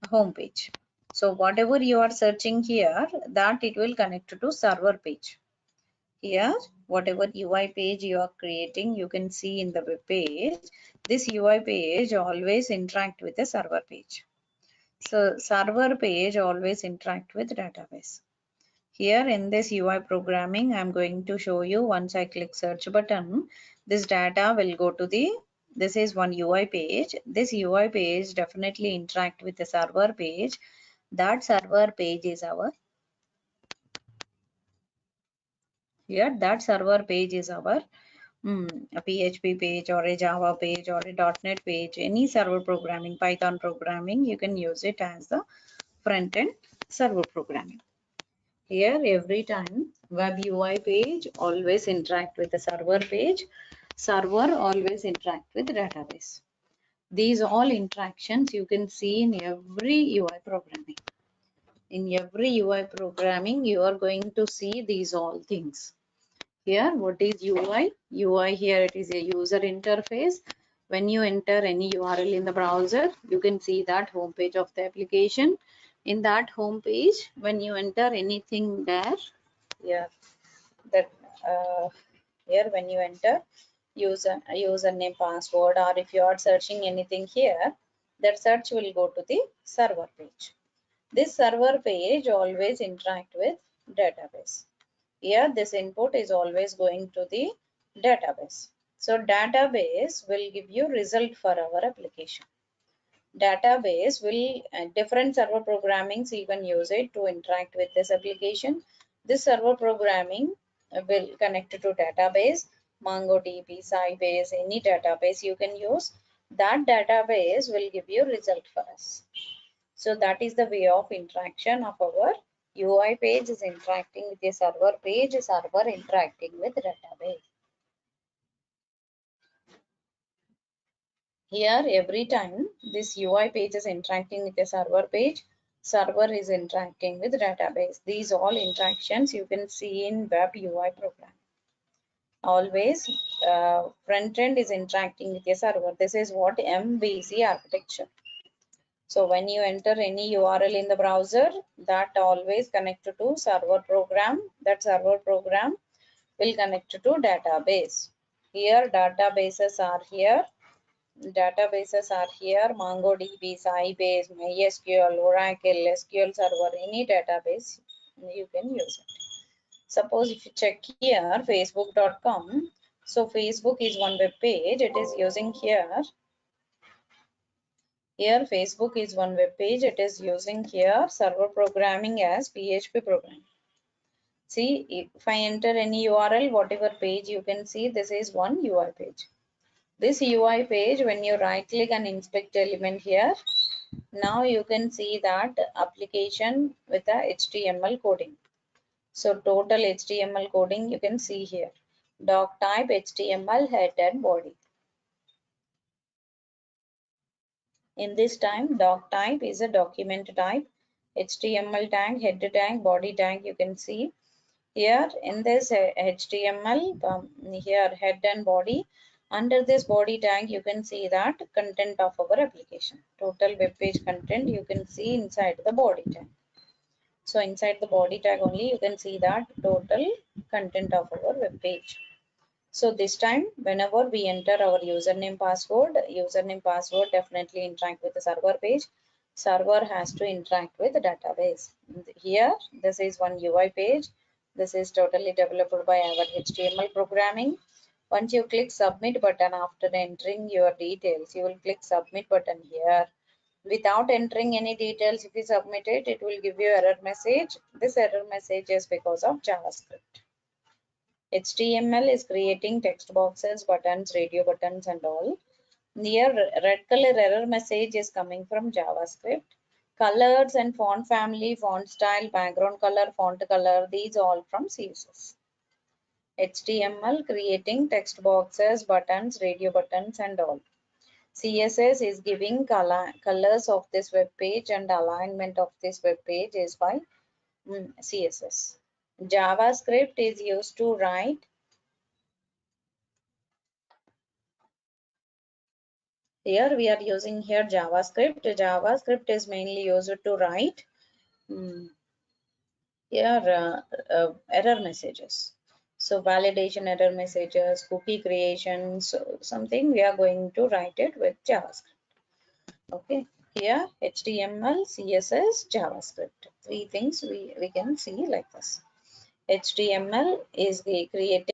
homepage. So whatever you are searching here, that it will connect to server page. Here, whatever UI page you are creating, you can see in the web page. This UI page always interact with the server page. So server page always interact with database. Here in this UI programming, I'm going to show you once I click search button, this data will go to this is one UI page. This UI page definitely interact with the server page. That server page is our, here that server page is our a PHP page or a Java page or a .NET page, any server programming, Python programming, you can use it as the front end server programming. Here every time web UI page always interact with the server page, server always interact with the database. These all interactions you can see in every UI programming. In every UI programming, you are going to see these all things. Here, what is UI? UI here it is a user interface. When you enter any URL in the browser, you can see that home page of the application. In that home page, when you enter anything there, here that here when you enter username, password, or if you are searching anything here, that search will go to the server page. This server page always interact with database. Here this input is always going to the database. So database will give you result for our application. Database will different server programmings even use it to interact with this application. This server programming will connect to database, MongoDB, Sybase, any database you can use. that database will give you result for us. So that is the way of interaction of our UI page is interacting with the server page, server interacting with database. Here every time this UI page is interacting with the server page, server is interacting with database. These all interactions you can see in web UI program. Always front end is interacting with the server. This is what MVC architecture. So when you enter any URL in the browser, that always connect to server program. That server program will connect to database. Here databases are here. MongoDB, Sybase, MySQL, Oracle, SQL Server, any database you can use it. Suppose if you check here facebook.com, so Facebook is one web page. It is using here. Here Facebook is one web page. It is using here server programming as PHP program. See, if I enter any URL, whatever page you can see, this is one UI page. This UI page, when you right click and inspect element here, now you can see that application with the HTML coding. So total HTML coding you can see here. Doc type HTML head and body. In this time, doc type is a document type. HTML tag, head tag, body tag you can see. Here in this HTML, here head and body. Under this body tag, you can see that content of our application. Total web page content you can see inside the body tag. So inside the body tag only you can see that total content of our web page. So this time, whenever we enter our username password definitely interact with the server page. Server has to interact with the database. Here, this is one UI page. This is totally developed by our HTML programming. Once you click submit button after entering your details, you will click submit button here. Without entering any details, if you submit it, it will give you error message. This error message is because of JavaScript. HTML is creating text boxes, buttons, radio buttons and all. Here red color error message is coming from JavaScript. Colors and font family, font style, background color, font color, these all from CSS. HTML creating text boxes, buttons, radio buttons and all. CSS is giving colors of this web page and alignment of this web page is by CSS. JavaScript is used to write. Here we are using here JavaScript. JavaScript is mainly used to write here error messages. So validation error messages, cookie creation, so something we are going to write it with JavaScript. Okay, here HTML, CSS, JavaScript. Three things we can see like this. HTML is creating